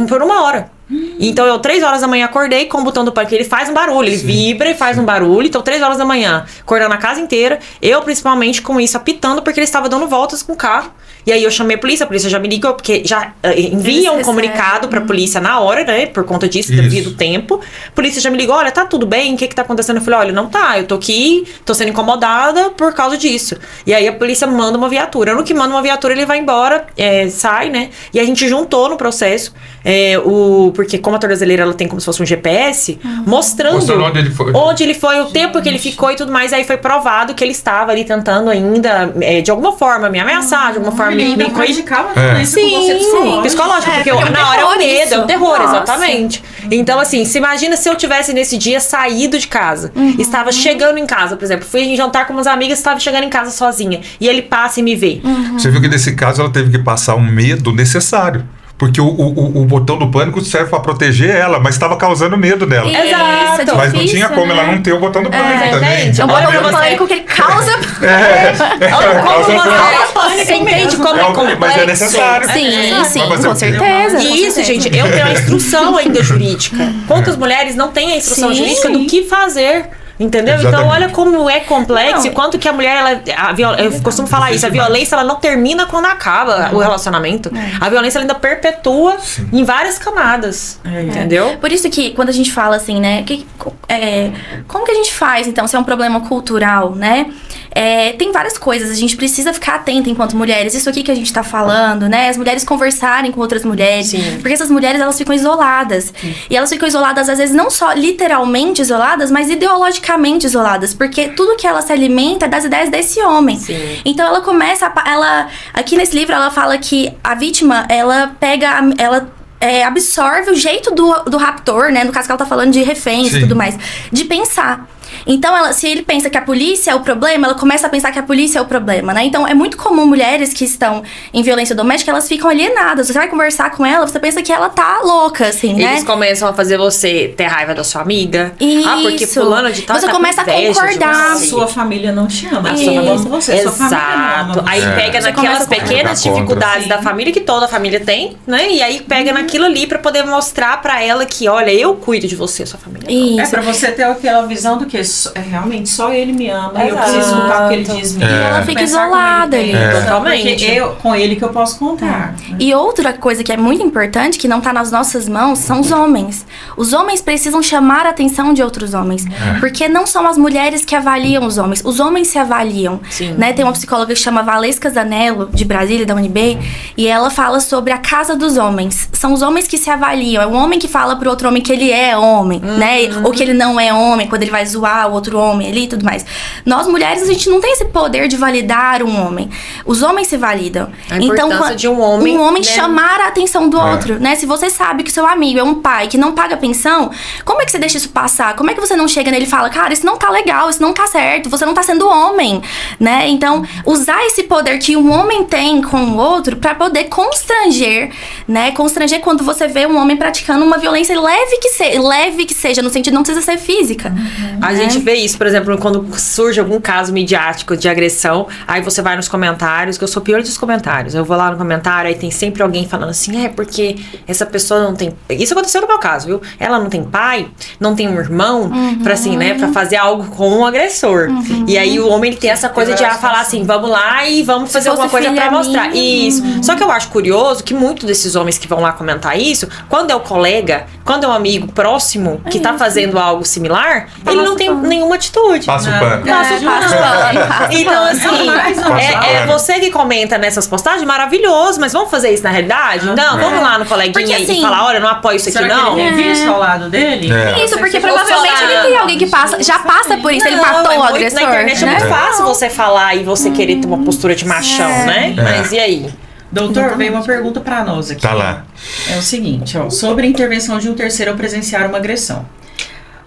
Speaker 3: por 1 hora. Então eu 3 horas da manhã acordei com o botão do pânico, ele faz um barulho, ele vibra e faz um barulho. Então 3 horas da manhã, acordando a casa inteira, eu principalmente com isso apitando, porque ele estava dando voltas com o carro. E aí eu chamei a polícia já me ligou, porque já envia um
Speaker 5: Eles
Speaker 3: comunicado pra polícia na hora, né? Por conta disso, devido ao tempo. A polícia já me ligou, olha, tá tudo bem? O que tá acontecendo? Eu falei, olha, não tá, eu tô aqui, tô sendo incomodada por causa disso. E aí a polícia manda uma viatura. No que manda uma viatura, ele vai embora, sai, né? E a gente juntou no processo, porque como a tornozeleira, ela tem como se fosse um GPS, mostrando onde ele foi, o tempo que ele ficou e tudo mais. Aí foi provado que ele estava ali tentando ainda, de alguma forma, me ameaçar, de alguma forma me
Speaker 2: prejudicava a violência com você
Speaker 3: psicológico, porque na hora é o medo, é o terror, exatamente. Então, assim, se imagina se eu tivesse nesse dia saído de casa, estava chegando em casa, por exemplo, fui jantar com umas amigas, estava chegando em casa sozinha, e ele passa e me vê.
Speaker 4: Você viu que nesse caso ela teve que passar um medo necessário. Porque o botão do pânico serve pra proteger ela, mas estava causando medo nela.
Speaker 3: Exato.
Speaker 4: Mas não tinha como ela não ter o botão do pânico também.
Speaker 5: É um botão do pânico que ele causa.
Speaker 3: Você entende como é complexo?
Speaker 4: Mas é necessário.
Speaker 5: Sim, com certeza.
Speaker 3: E isso, gente, eu tenho a instrução ainda jurídica. Quantas mulheres não têm a instrução jurídica do que fazer? Entendeu?
Speaker 4: Exatamente.
Speaker 3: Então, olha como é complexo e quanto que a mulher, eu costumo falar isso, a violência, ela não termina quando acaba o relacionamento. A violência, ela ainda perpetua em várias camadas. Entendeu?
Speaker 5: Por isso que, quando a gente fala assim, né, como que a gente faz, então, se é um problema cultural, né? Tem várias coisas, a gente precisa ficar atenta enquanto mulheres. Isso aqui que a gente tá falando, né? As mulheres conversarem com outras mulheres.
Speaker 3: Sim.
Speaker 5: Porque essas mulheres, elas ficam isoladas. E elas ficam isoladas, às vezes, não só literalmente isoladas, mas ideologicamente isoladas, porque tudo que ela se alimenta é das ideias desse homem.
Speaker 3: Sim.
Speaker 5: Então ela começa, aqui nesse livro ela fala que a vítima, ela absorve o jeito do raptor, né? No caso que ela tá falando de reféns e tudo mais, de pensar. Então, se ele pensa que a polícia é o problema, ela começa a pensar que a polícia é o problema, né? Então, é muito comum mulheres que estão em violência doméstica, elas ficam alienadas. Você vai conversar com ela, você pensa que ela tá louca, assim, né?
Speaker 3: Eles começam a fazer você ter raiva da sua amiga.
Speaker 5: Isso.
Speaker 3: Porque fulano de tal
Speaker 5: você
Speaker 3: tá
Speaker 5: começa a
Speaker 3: com inveja de
Speaker 5: concordar.
Speaker 3: você.
Speaker 2: Sua família não te ama,
Speaker 5: Isso.
Speaker 2: só não gosta de você. Sua família não ama
Speaker 3: Aí
Speaker 2: você.
Speaker 3: pega
Speaker 5: Você
Speaker 3: naquelas
Speaker 5: começa a
Speaker 3: pequenas
Speaker 4: jogar contra.
Speaker 3: dificuldades da família que toda família tem, né? E aí pega naquilo ali pra poder mostrar pra ela que, olha, eu cuido de você, sua família.
Speaker 5: Isso.
Speaker 2: É pra você ter aquela visão do que realmente só ele me ama e eu
Speaker 3: Exato.
Speaker 2: preciso escutar o que ele diz mesmo.
Speaker 5: E ela fica
Speaker 2: Começar
Speaker 5: isolada
Speaker 2: com ele,
Speaker 5: ali.
Speaker 3: Totalmente.
Speaker 2: Porque com ele que eu posso contar.
Speaker 5: E outra coisa que é muito importante, que não tá nas nossas mãos, são os homens. Os homens precisam chamar a atenção de outros homens. Porque não são as mulheres que avaliam os homens se avaliam.
Speaker 3: Sim.
Speaker 5: Né? Tem uma psicóloga que chama Valesca Zanello, de Brasília, da UNB, e ela fala sobre a casa dos homens. São os homens que se avaliam. É o homem que fala pro outro homem que ele é homem, né? Ou que ele não é homem, quando ele vai zoar o outro homem ali e tudo mais. Nós, mulheres, a gente não tem esse poder de validar um homem. Os homens se validam.
Speaker 3: A importância de um homem, né?
Speaker 5: chamar a atenção do outro, né? Se você sabe que seu amigo é um pai que não paga pensão, como é que você deixa isso passar? Como é que você não chega nele e fala, cara, isso não tá legal, isso não tá certo, você não tá sendo homem, né? Então, usar esse poder que um homem tem com o outro pra poder constranger, né? Constranger quando você vê um homem praticando uma violência leve que seja, no sentido não precisa ser física.
Speaker 3: A gente vê isso, por exemplo, quando surge algum caso midiático de agressão, aí você vai nos comentários, que eu sou pior dos comentários. Eu vou lá no comentário, aí tem sempre alguém falando assim, porque essa pessoa não tem... Isso aconteceu no meu caso, viu? Ela não tem pai, não tem um irmão, pra assim, né, pra fazer algo com um agressor. E aí o homem, ele tem essa coisa de falar assim, vamos lá e vamos fazer alguma coisa pra mostrar. Isso. Só que eu acho curioso que muitos desses homens que vão lá comentar isso, quando é o colega, quando é um amigo próximo que tá fazendo algo similar, ele não tem nenhuma atitude.
Speaker 4: Passa o pano.
Speaker 5: Passa o pano.
Speaker 3: Então, assim, você que comenta nessas postagens, maravilhoso, mas vamos fazer isso na realidade? Não, vamos lá no coleguinha
Speaker 5: Porque, assim,
Speaker 3: e falar, olha, eu não apoio isso aqui,
Speaker 2: Será
Speaker 3: não.
Speaker 2: que ele tem visto ao lado dele?
Speaker 5: Isso, porque provavelmente ele tem alguém que já passa por isso, ele matou o agressor,
Speaker 3: Na internet
Speaker 5: né?
Speaker 3: é muito fácil você falar e você querer ter uma postura de machão, né? Mas e aí?
Speaker 2: Doutor, veio uma pergunta pra nós aqui.
Speaker 4: Tá lá.
Speaker 2: É o seguinte, sobre a intervenção de um terceiro ao presenciar uma agressão.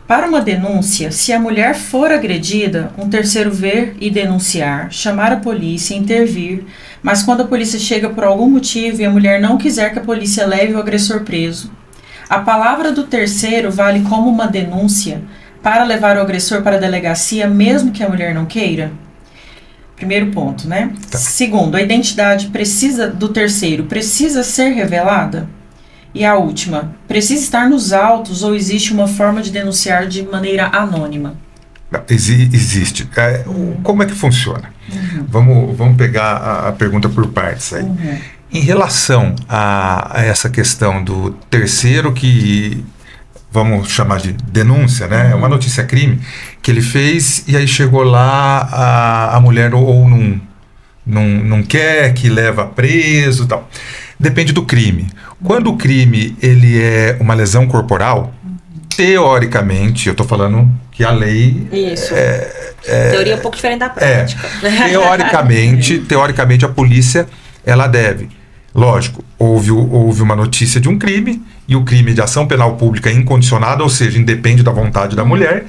Speaker 2: Para uma denúncia, se a mulher for agredida, um terceiro ver e denunciar, chamar a polícia, intervir, mas quando a polícia chega por algum motivo e a mulher não quiser que a polícia leve o agressor preso, a palavra do terceiro vale como uma denúncia para levar o agressor para a delegacia, mesmo que a mulher não queira? Primeiro ponto, né?
Speaker 4: Tá.
Speaker 2: Segundo, a identidade do terceiro precisa ser revelada? E a última, precisa estar nos autos ou existe uma forma de denunciar de maneira anônima?
Speaker 4: Existe. Como é que funciona? Vamos pegar a pergunta por partes aí. Em relação a essa questão do terceiro que vamos chamar de denúncia, né? É uma notícia crime que ele fez e aí chegou lá a mulher ou não quer, que leva preso e tal. Depende do crime. Quando o crime ele é uma lesão corporal, teoricamente, eu estou falando que a lei...
Speaker 3: Isso. Teoria é um pouco diferente da prática.
Speaker 4: Teoricamente a polícia, ela deve. Lógico, houve uma notícia de um crime, e o crime de ação penal pública incondicionada, ou seja, independe da vontade da mulher,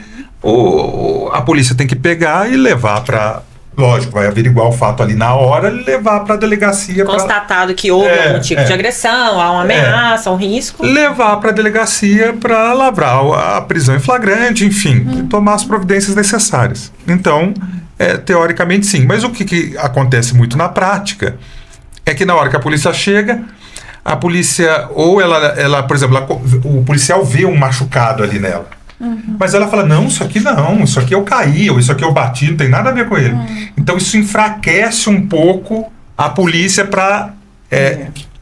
Speaker 4: a polícia tem que pegar e levar para... Lógico, vai averiguar o fato ali na hora e levar para a delegacia.
Speaker 3: Constatado que houve algum tipo de agressão, há uma ameaça, um risco.
Speaker 4: Levar para a delegacia para lavrar a prisão em flagrante, enfim, tomar as providências necessárias. Então, teoricamente sim. Mas o que acontece muito na prática é que na hora que a polícia chega, a polícia, ou ela por exemplo, o policial vê um machucado ali nela. Mas ela fala, não, isso aqui eu caí, ou isso aqui eu bati, não tem nada a ver com ele. Então isso enfraquece um pouco a polícia para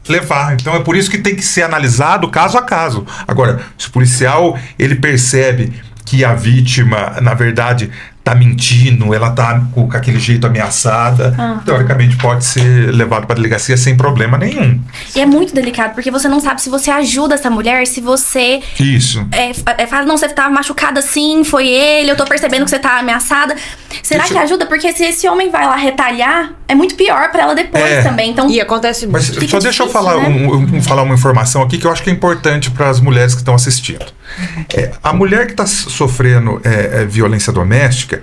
Speaker 4: levar. Então é por isso que tem que ser analisado caso a caso. Agora, se o policial ele percebe que a vítima, na verdade, tá mentindo, ela tá com aquele jeito ameaçada, teoricamente pode ser levado para a delegacia sem problema nenhum.
Speaker 5: E é muito delicado, porque você não sabe se você ajuda essa mulher, se você...
Speaker 4: Isso.
Speaker 5: Fala, não, você tá machucada assim, foi ele, eu tô percebendo que você tá ameaçada. Será que ajuda? Porque se esse homem vai lá retalhar, é muito pior pra ela depois também. Então,
Speaker 3: e acontece
Speaker 4: mas
Speaker 3: muito.
Speaker 4: só deixa eu falar, né? Falar uma informação aqui que eu acho que é importante para as mulheres que estão assistindo. A mulher que está sofrendo violência doméstica,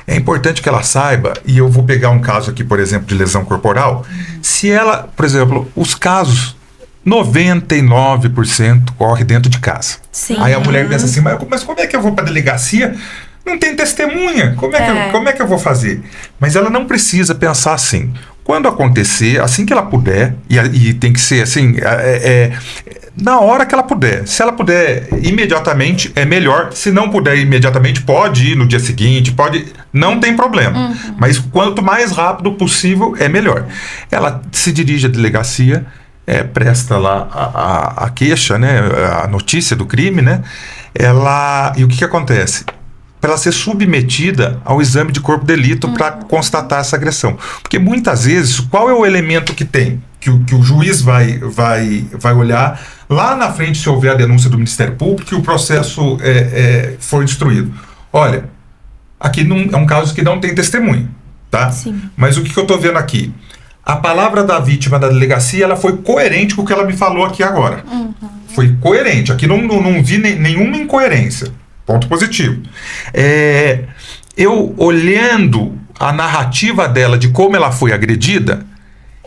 Speaker 4: é importante que ela saiba, e eu vou pegar um caso aqui, por exemplo, de lesão corporal, se ela, por exemplo, os casos, 99% corre dentro de casa.
Speaker 5: Sim.
Speaker 4: Aí a mulher pensa assim, mas como é que eu vou para a delegacia? Não tem testemunha, como é que eu vou fazer? Mas ela não precisa pensar assim. Quando acontecer, assim que ela puder, e tem que ser assim, na hora que ela puder. Se ela puder imediatamente, é melhor. Se não puder imediatamente, pode ir no dia seguinte, não tem problema. Mas quanto mais rápido possível, é melhor. Ela se dirige à delegacia, presta lá a queixa, né, a notícia do crime, né? E o que acontece? Para ela ser submetida ao exame de corpo de delito para constatar essa agressão. Porque muitas vezes, qual é o elemento que tem? Que o juiz vai olhar lá na frente, se houver a denúncia do Ministério Público e o processo for instruído. Olha, aqui é um caso que não tem testemunha, tá? Sim. Mas o que eu estou vendo aqui? A palavra da vítima da delegacia, ela foi coerente com o que ela me falou aqui agora. Foi coerente. Aqui não vi nenhuma incoerência. Ponto positivo. Eu olhando a narrativa dela de como ela foi agredida,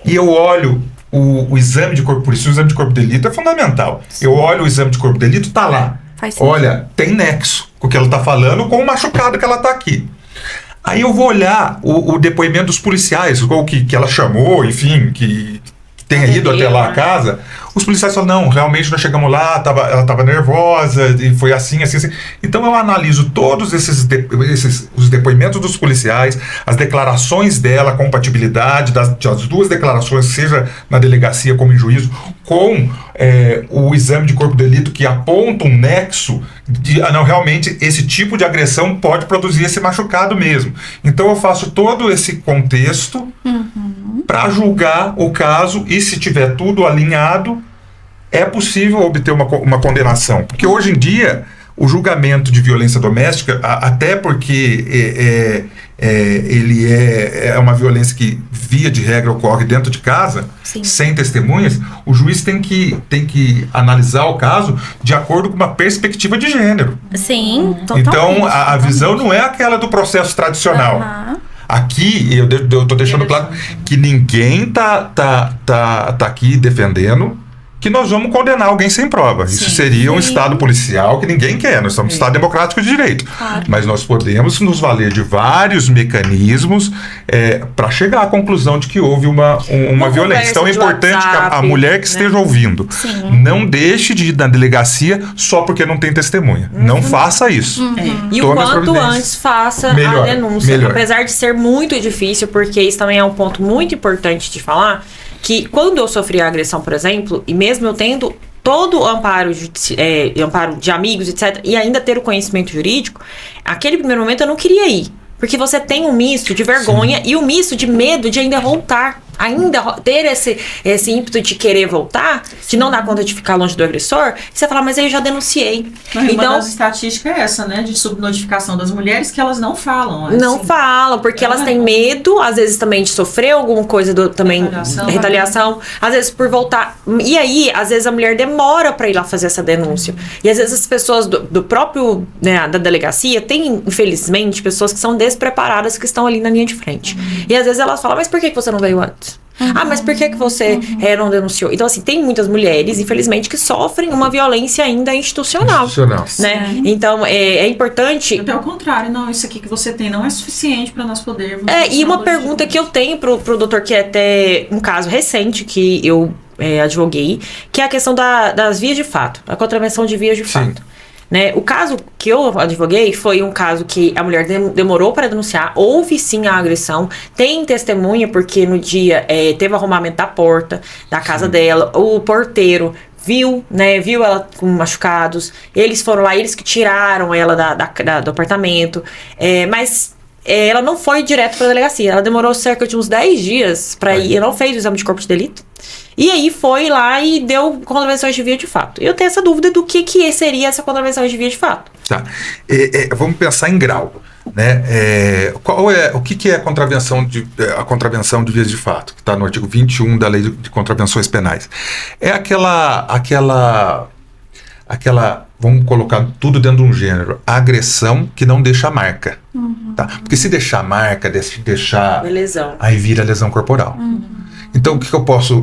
Speaker 4: e eu olho o exame de corpo, por isso o exame de corpo de delito é fundamental. Eu olho o exame de corpo de delito, tá lá. Olha, tem nexo com o que ela tá falando com o machucado que ela tá aqui. Aí eu vou olhar o depoimento dos policiais, ou que ela chamou, enfim, que tenha ido até lá a casa. Os policiais falam, não, realmente nós chegamos lá, ela estava nervosa, e foi assim. Então eu analiso todos os depoimentos dos policiais, as declarações dela, a compatibilidade das duas declarações, seja na delegacia como em juízo, com o exame de corpo de delito que aponta um nexo de, não, realmente esse tipo de agressão pode produzir esse machucado mesmo. Então eu faço todo esse contexto para julgar o caso, e se tiver tudo alinhado, é possível obter uma condenação. Porque hoje em dia, o julgamento de violência doméstica, até porque ele é uma violência que, via de regra, ocorre dentro de casa, sem testemunhas, o juiz tem que analisar o caso de acordo com uma perspectiva de gênero.
Speaker 5: Sim, totalmente.
Speaker 4: Então, a visão não é aquela do processo tradicional. Aqui, eu estou deixando claro que ninguém tá aqui defendendo que nós vamos condenar alguém sem prova. Isso seria um Estado policial que ninguém quer. Nós somos um Estado democrático de direito. Mas nós podemos nos valer de vários mecanismos para chegar à conclusão de que houve uma violência. Então é importante que a mulher que esteja ouvindo não deixe de ir na delegacia só porque não tem testemunha. Não faça isso.
Speaker 3: E o quanto antes faça a denúncia. Apesar de ser muito difícil, porque isso também é um ponto muito importante de falar, que quando eu sofri a agressão, por exemplo, e mesmo eu tendo todo o amparo de amigos, etc., e ainda ter o conhecimento jurídico, aquele primeiro momento eu não queria ir. Porque você tem um misto de vergonha e um misto de medo de ainda voltar. Ainda ter esse ímpeto de querer voltar, de não dar conta de ficar longe do agressor, você fala, mas aí eu já denunciei.
Speaker 2: Então, uma das estatísticas é essa, né? De subnotificação das mulheres, que elas não falam.
Speaker 3: Não falam, porque elas têm medo, às vezes também de sofrer alguma coisa, retaliação, às vezes por voltar. E aí, às vezes a mulher demora pra ir lá fazer essa denúncia. E às vezes as pessoas do próprio, né, da delegacia, tem, infelizmente, pessoas que são despreparadas, que estão ali na linha de frente. E às vezes elas falam, mas por que você não veio antes? Mas por que você não denunciou? Então, assim, tem muitas mulheres, infelizmente, que sofrem uma violência ainda institucional. Né? Então, é importante...
Speaker 2: Até o contrário, não, isso aqui que você tem não é suficiente para nós podermos...
Speaker 3: E uma pergunta que eu tenho pro doutor, que é até um caso recente que eu advoguei, que é a questão das vias de fato, a contravenção de vias de fato. Né? O caso que eu advoguei foi um caso que a mulher demorou para denunciar, houve sim a agressão, tem testemunha, porque no dia teve arrombamento da porta da casa dela, o porteiro viu ela com machucados, eles foram lá, eles que tiraram ela do apartamento, mas ela não foi direto para a delegacia, ela demorou cerca de uns 10 dias para ir, não fez o exame de corpo de delito. E aí foi lá e deu contravenções de via de fato. Eu tenho essa dúvida do que seria essa contravenção de via de fato.
Speaker 4: Tá. Vamos pensar em grau. Né? O que é a contravenção de vias de fato? Que está no artigo 21 da Lei de Contravenções Penais. É aquela vamos colocar tudo dentro de um gênero, agressão que não deixa marca. Tá? Porque se deixar marca, deixar...
Speaker 3: lesão.
Speaker 4: Aí vira lesão corporal. Então, o que eu posso?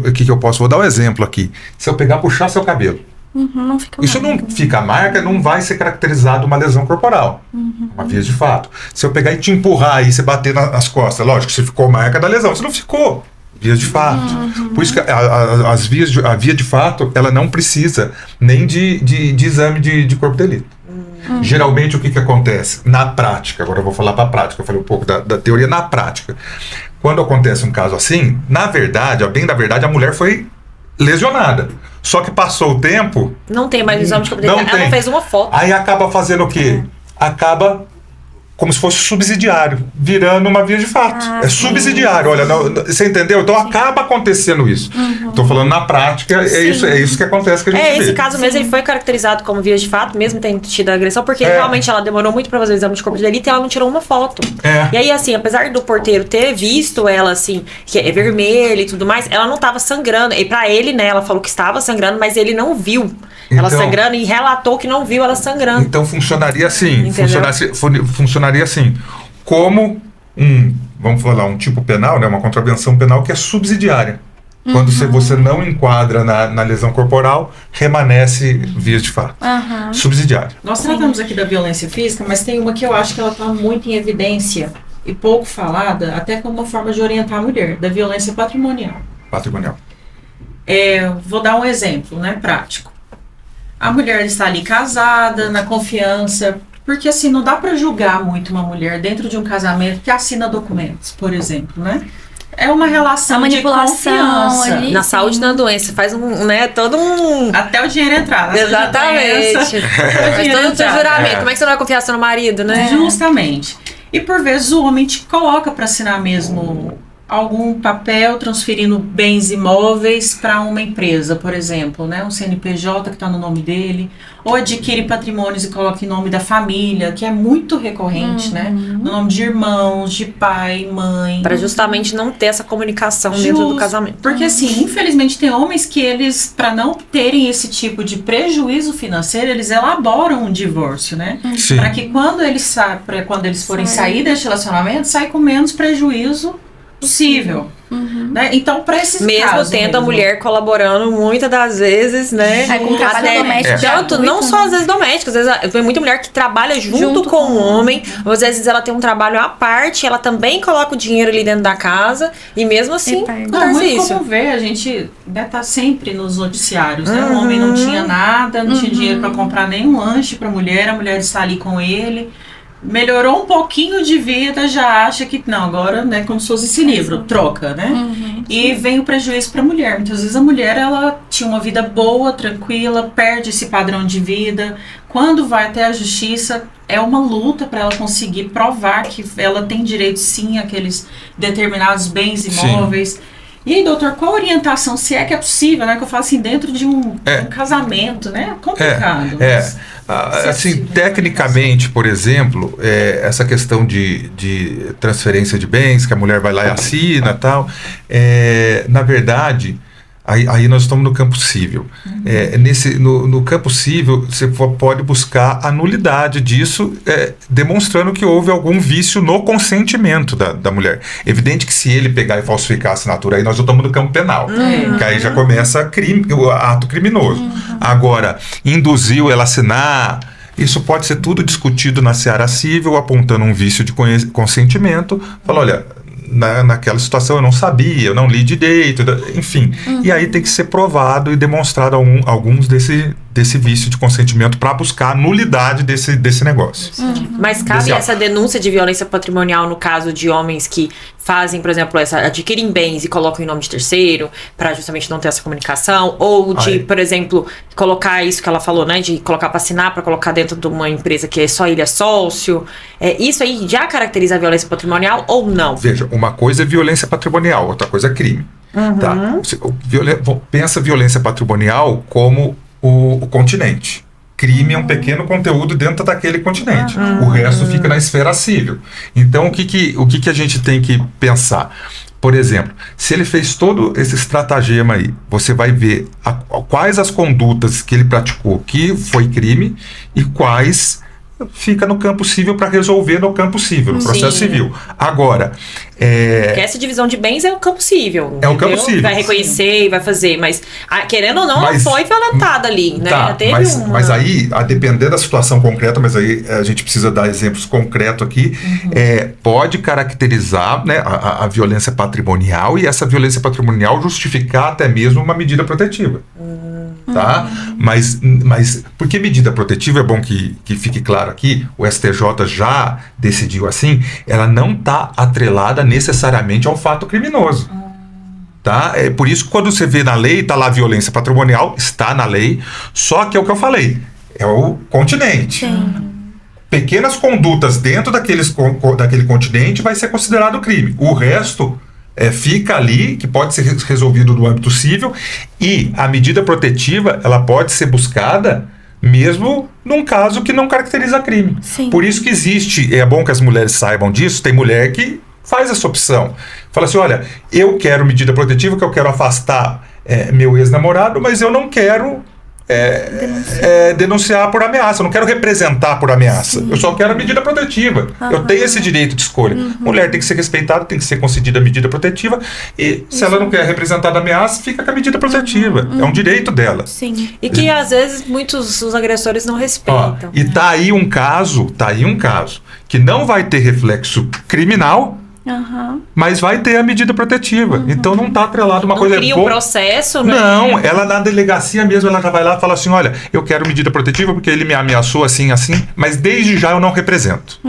Speaker 4: Vou dar um exemplo aqui. Se eu puxar seu cabelo,
Speaker 5: não fica
Speaker 4: isso
Speaker 5: marca.
Speaker 4: não fica marca, não vai ser caracterizado uma lesão corporal. Uma via de fato. Se eu pegar e te empurrar e você bater nas costas, lógico, se ficou marca da lesão, se não ficou, vias de fato. Por isso que a via de fato, ela não precisa nem de exame de corpo de delito. Geralmente, o que acontece? Na prática, agora eu vou falar para a prática, eu falei um pouco da teoria, na prática. Quando acontece um caso assim, na verdade, a mulher foi lesionada. Só que passou o tempo...
Speaker 3: Não tem mais exame de corpo de delito, ela não fez uma foto.
Speaker 4: Aí acaba fazendo o quê? Acaba como se fosse subsidiário, virando uma via de fato. Subsidiário, olha, você entendeu? Então acaba acontecendo isso. Estou falando na prática, é isso que acontece que a gente vê.
Speaker 3: Esse caso mesmo ele foi caracterizado como via de fato, mesmo tendo tido a agressão, porque realmente ela demorou muito para fazer o exame de corpo de delito e ela não tirou uma foto. E aí, assim, apesar do porteiro ter visto ela, assim, que é vermelha e tudo mais, ela não estava sangrando. E para ele, né, ela falou que estava sangrando, mas ele não viu ela sangrando e relatou que não viu ela sangrando.
Speaker 4: Então funcionaria assim, funcionaria assim, como vamos falar, um tipo penal, né, uma contravenção penal que é subsidiária. Quando você não enquadra na lesão corporal, remanesce vias de fato. Subsidiária.
Speaker 2: Nós tratamos aqui da violência física, mas tem uma que eu acho que ela está muito em evidência e pouco falada, até como uma forma de orientar a mulher, da violência patrimonial. Vou dar um exemplo, né, prático. A mulher está ali casada, na confiança, porque assim, não dá para julgar muito uma mulher dentro de um casamento que assina documentos, por exemplo, né? É uma relação de confiança.
Speaker 5: Ali,
Speaker 3: na saúde e na doença, faz todo um...
Speaker 2: Até o dinheiro entrar.
Speaker 3: Exatamente. Faz todo o juramento. Como é que você não vai confiar no seu marido, né?
Speaker 2: Justamente. E por vezes o homem te coloca para assinar mesmo algum papel transferindo bens imóveis para uma empresa, por exemplo, né? Um CNPJ que está no nome dele, ou adquire patrimônios e coloca em nome da família, que é muito recorrente, né? No nome de irmãos, de pai, mãe.
Speaker 3: Para justamente não ter essa comunicação dentro do casamento.
Speaker 2: Porque assim, infelizmente tem homens que eles, para não terem esse tipo de prejuízo financeiro, eles elaboram um divórcio, né? Para que quando eles forem sair desse relacionamento, sai com menos prejuízo possível. Né? Então, para esses
Speaker 3: Mesmo
Speaker 2: casos
Speaker 3: tendo a mulher colaborando muitas das vezes, né?
Speaker 5: É, com trabalho
Speaker 3: Até
Speaker 5: doméstico
Speaker 3: tanto,
Speaker 5: gratuito,
Speaker 3: não só
Speaker 5: né?
Speaker 3: às vezes domésticas, às vezes tem muita mulher que trabalha junto com o homem, às vezes ela tem um trabalho à parte, ela também coloca o dinheiro ali dentro da casa, e mesmo assim,
Speaker 5: perde.
Speaker 2: Não,
Speaker 3: acontece
Speaker 2: muito
Speaker 3: isso.
Speaker 2: como ver, a gente tá sempre nos noticiários, né? O homem não tinha nada, não tinha dinheiro para comprar nenhum lanche para a mulher está ali com ele. Melhorou um pouquinho de vida, já acha que não, agora, né, como se fosse esse livro, troca, né? E vem o prejuízo para a mulher. Muitas vezes a mulher, ela tinha uma vida boa, tranquila, perde esse padrão de vida. Quando vai até a justiça, é uma luta para ela conseguir provar que ela tem direito, sim, àqueles determinados bens imóveis. E aí, doutor, qual a orientação, se é que é possível, né? Que eu falo assim, dentro de um casamento, né? Complicado. mas
Speaker 4: Assim, tecnicamente, por exemplo, essa questão de transferência de bens, que a mulher vai lá e assina e tal, na verdade, aí nós estamos no campo civil. No campo civil, você pode buscar a nulidade disso, demonstrando que houve algum vício no consentimento da mulher. Evidente que se ele pegar e falsificar a assinatura, aí nós já estamos no campo penal, que aí já começa o ato criminoso. Agora, induziu ela a assinar, isso pode ser tudo discutido na seara civil, apontando um vício de consentimento, fala, olha, naquela situação eu não sabia, eu não li direito, enfim. E aí tem que ser provado e demonstrado alguns desse vício de consentimento para buscar a nulidade desse negócio.
Speaker 3: Mas cabe essa denúncia de violência patrimonial no caso de homens que fazem, por exemplo, adquirem bens e colocam em nome de terceiro para justamente não ter essa comunicação, ou de, por exemplo, colocar isso que ela falou, né, de colocar para assinar, para colocar dentro de uma empresa que só ele é sócio. Isso aí já caracteriza a violência patrimonial ou não?
Speaker 4: Veja, uma coisa é violência patrimonial, outra coisa é crime. Tá? Pensa violência patrimonial como o continente. Crime é um pequeno conteúdo dentro daquele continente. O resto fica na esfera civil. Então, o que a gente tem que pensar? Por exemplo, se ele fez todo esse estratagema aí, você vai ver quais as condutas que ele praticou que foi crime e quais fica no campo civil para resolver no campo civil, no processo civil. Agora,
Speaker 3: porque essa divisão de bens é o campo civil.
Speaker 4: É o campo civil.
Speaker 3: Vai reconhecer e vai fazer, mas querendo ou não, ela foi violentada ali, né?
Speaker 4: Tá, mas aí, a depender da situação concreta, mas aí a gente precisa dar exemplos concretos aqui, pode caracterizar, né, a violência patrimonial e essa violência patrimonial justificar até mesmo uma medida protetiva. Tá? Mas por que medida protetiva? É bom que fique claro aqui, o STJ já decidiu assim, ela não está atrelada necessariamente ao fato criminoso. Tá? É por isso que quando você vê na lei, está lá violência patrimonial, está na lei, só que é o que eu falei, é o continente. Pequenas condutas dentro daquele continente vai ser considerado crime. O resto fica ali, que pode ser resolvido no âmbito civil, e a medida protetiva ela pode ser buscada mesmo num caso que não caracteriza crime. Por isso que existe, é bom que as mulheres saibam disso, tem mulher que faz essa opção. Fala assim, olha, eu quero medida protetiva, que eu quero afastar meu ex-namorado, mas eu não quero denunciar por ameaça, eu não quero representar por ameaça, eu só quero a medida protetiva. Eu tenho esse direito de escolha. Mulher tem que ser respeitada, tem que ser concedida a medida protetiva, e se ela não quer representar a ameaça, fica com a medida protetiva. É um direito dela.
Speaker 3: E que às vezes muitos os agressores não respeitam.
Speaker 4: E tá aí um caso que não vai ter reflexo criminal, mas vai ter a medida protetiva. Então não está atrelado uma coisa.
Speaker 3: Não cria um processo, né?
Speaker 4: Não, ela na delegacia mesmo, ela já vai lá e fala assim, olha, eu quero medida protetiva porque ele me ameaçou assim, mas desde já eu não represento.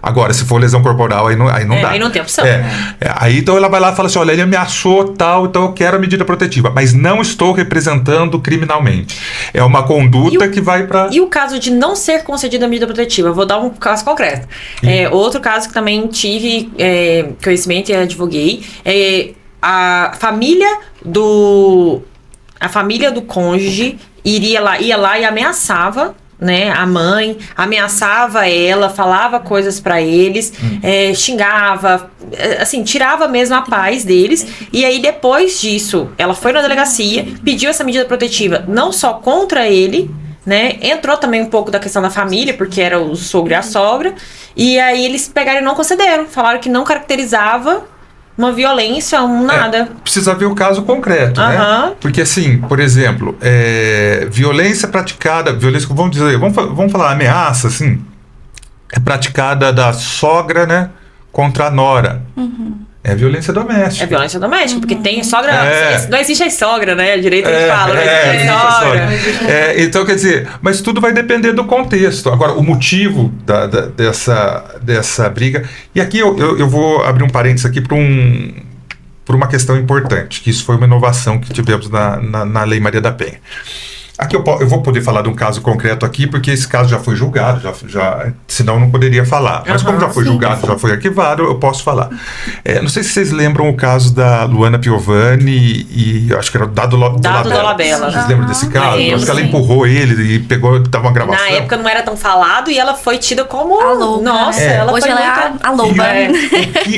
Speaker 4: Agora, se for lesão corporal, aí não dá.
Speaker 3: Aí não tem opção.
Speaker 4: Aí então ela vai lá e fala assim, olha, ele ameaçou tal, então eu quero a medida protetiva, mas não estou representando criminalmente. É uma conduta que vai para...
Speaker 3: E o caso de não ser concedida a medida protetiva? Eu vou dar um caso concreto. Outro caso que também tive conhecimento e advoguei, a família do cônjuge ia lá e ameaçava, né, a mãe, ameaçava ela, falava coisas pra eles, xingava, assim, tirava mesmo a paz deles. E aí depois disso, ela foi na delegacia, pediu essa medida protetiva, não só contra ele, né, entrou também um pouco da questão da família, porque era o sogro e a sogra, e aí eles pegaram e não concederam, falaram que não caracterizava, uma violência, nada.
Speaker 4: Precisa ver o caso concreto, né?
Speaker 3: Aham.
Speaker 4: Porque assim, por exemplo, violência praticada, vamos falar ameaça, assim, é praticada da sogra, né, contra a nora. É violência doméstica.
Speaker 3: É violência doméstica, porque tem sogra.
Speaker 4: É.
Speaker 3: Não existe a sogra, né? Direito a gente fala, não existe
Speaker 4: existe
Speaker 3: a
Speaker 4: a
Speaker 3: sogra.
Speaker 4: sogra. Então, quer dizer, mas tudo vai depender do contexto. Agora, o motivo dessa briga. E aqui eu vou abrir um parênteses aqui por uma questão importante, que isso foi uma inovação que tivemos na Lei Maria da Penha. Aqui eu vou poder falar de um caso concreto aqui, porque esse caso já foi julgado, senão eu não poderia falar. Mas como já foi julgado, já foi arquivado, eu posso falar. Não sei se vocês lembram o caso da Luana Piovani e acho que era o Dado Dolabella. Vocês lembram desse caso?
Speaker 3: lembro,
Speaker 4: Acho que ela
Speaker 3: sim.
Speaker 4: empurrou ele e pegou, tava uma gravação.
Speaker 3: Na época não era tão falado e ela foi tida como.
Speaker 5: A louca,
Speaker 3: Nossa,
Speaker 5: né?
Speaker 3: ela
Speaker 5: Hoje
Speaker 3: foi
Speaker 5: ela
Speaker 3: muito.
Speaker 5: é a loba.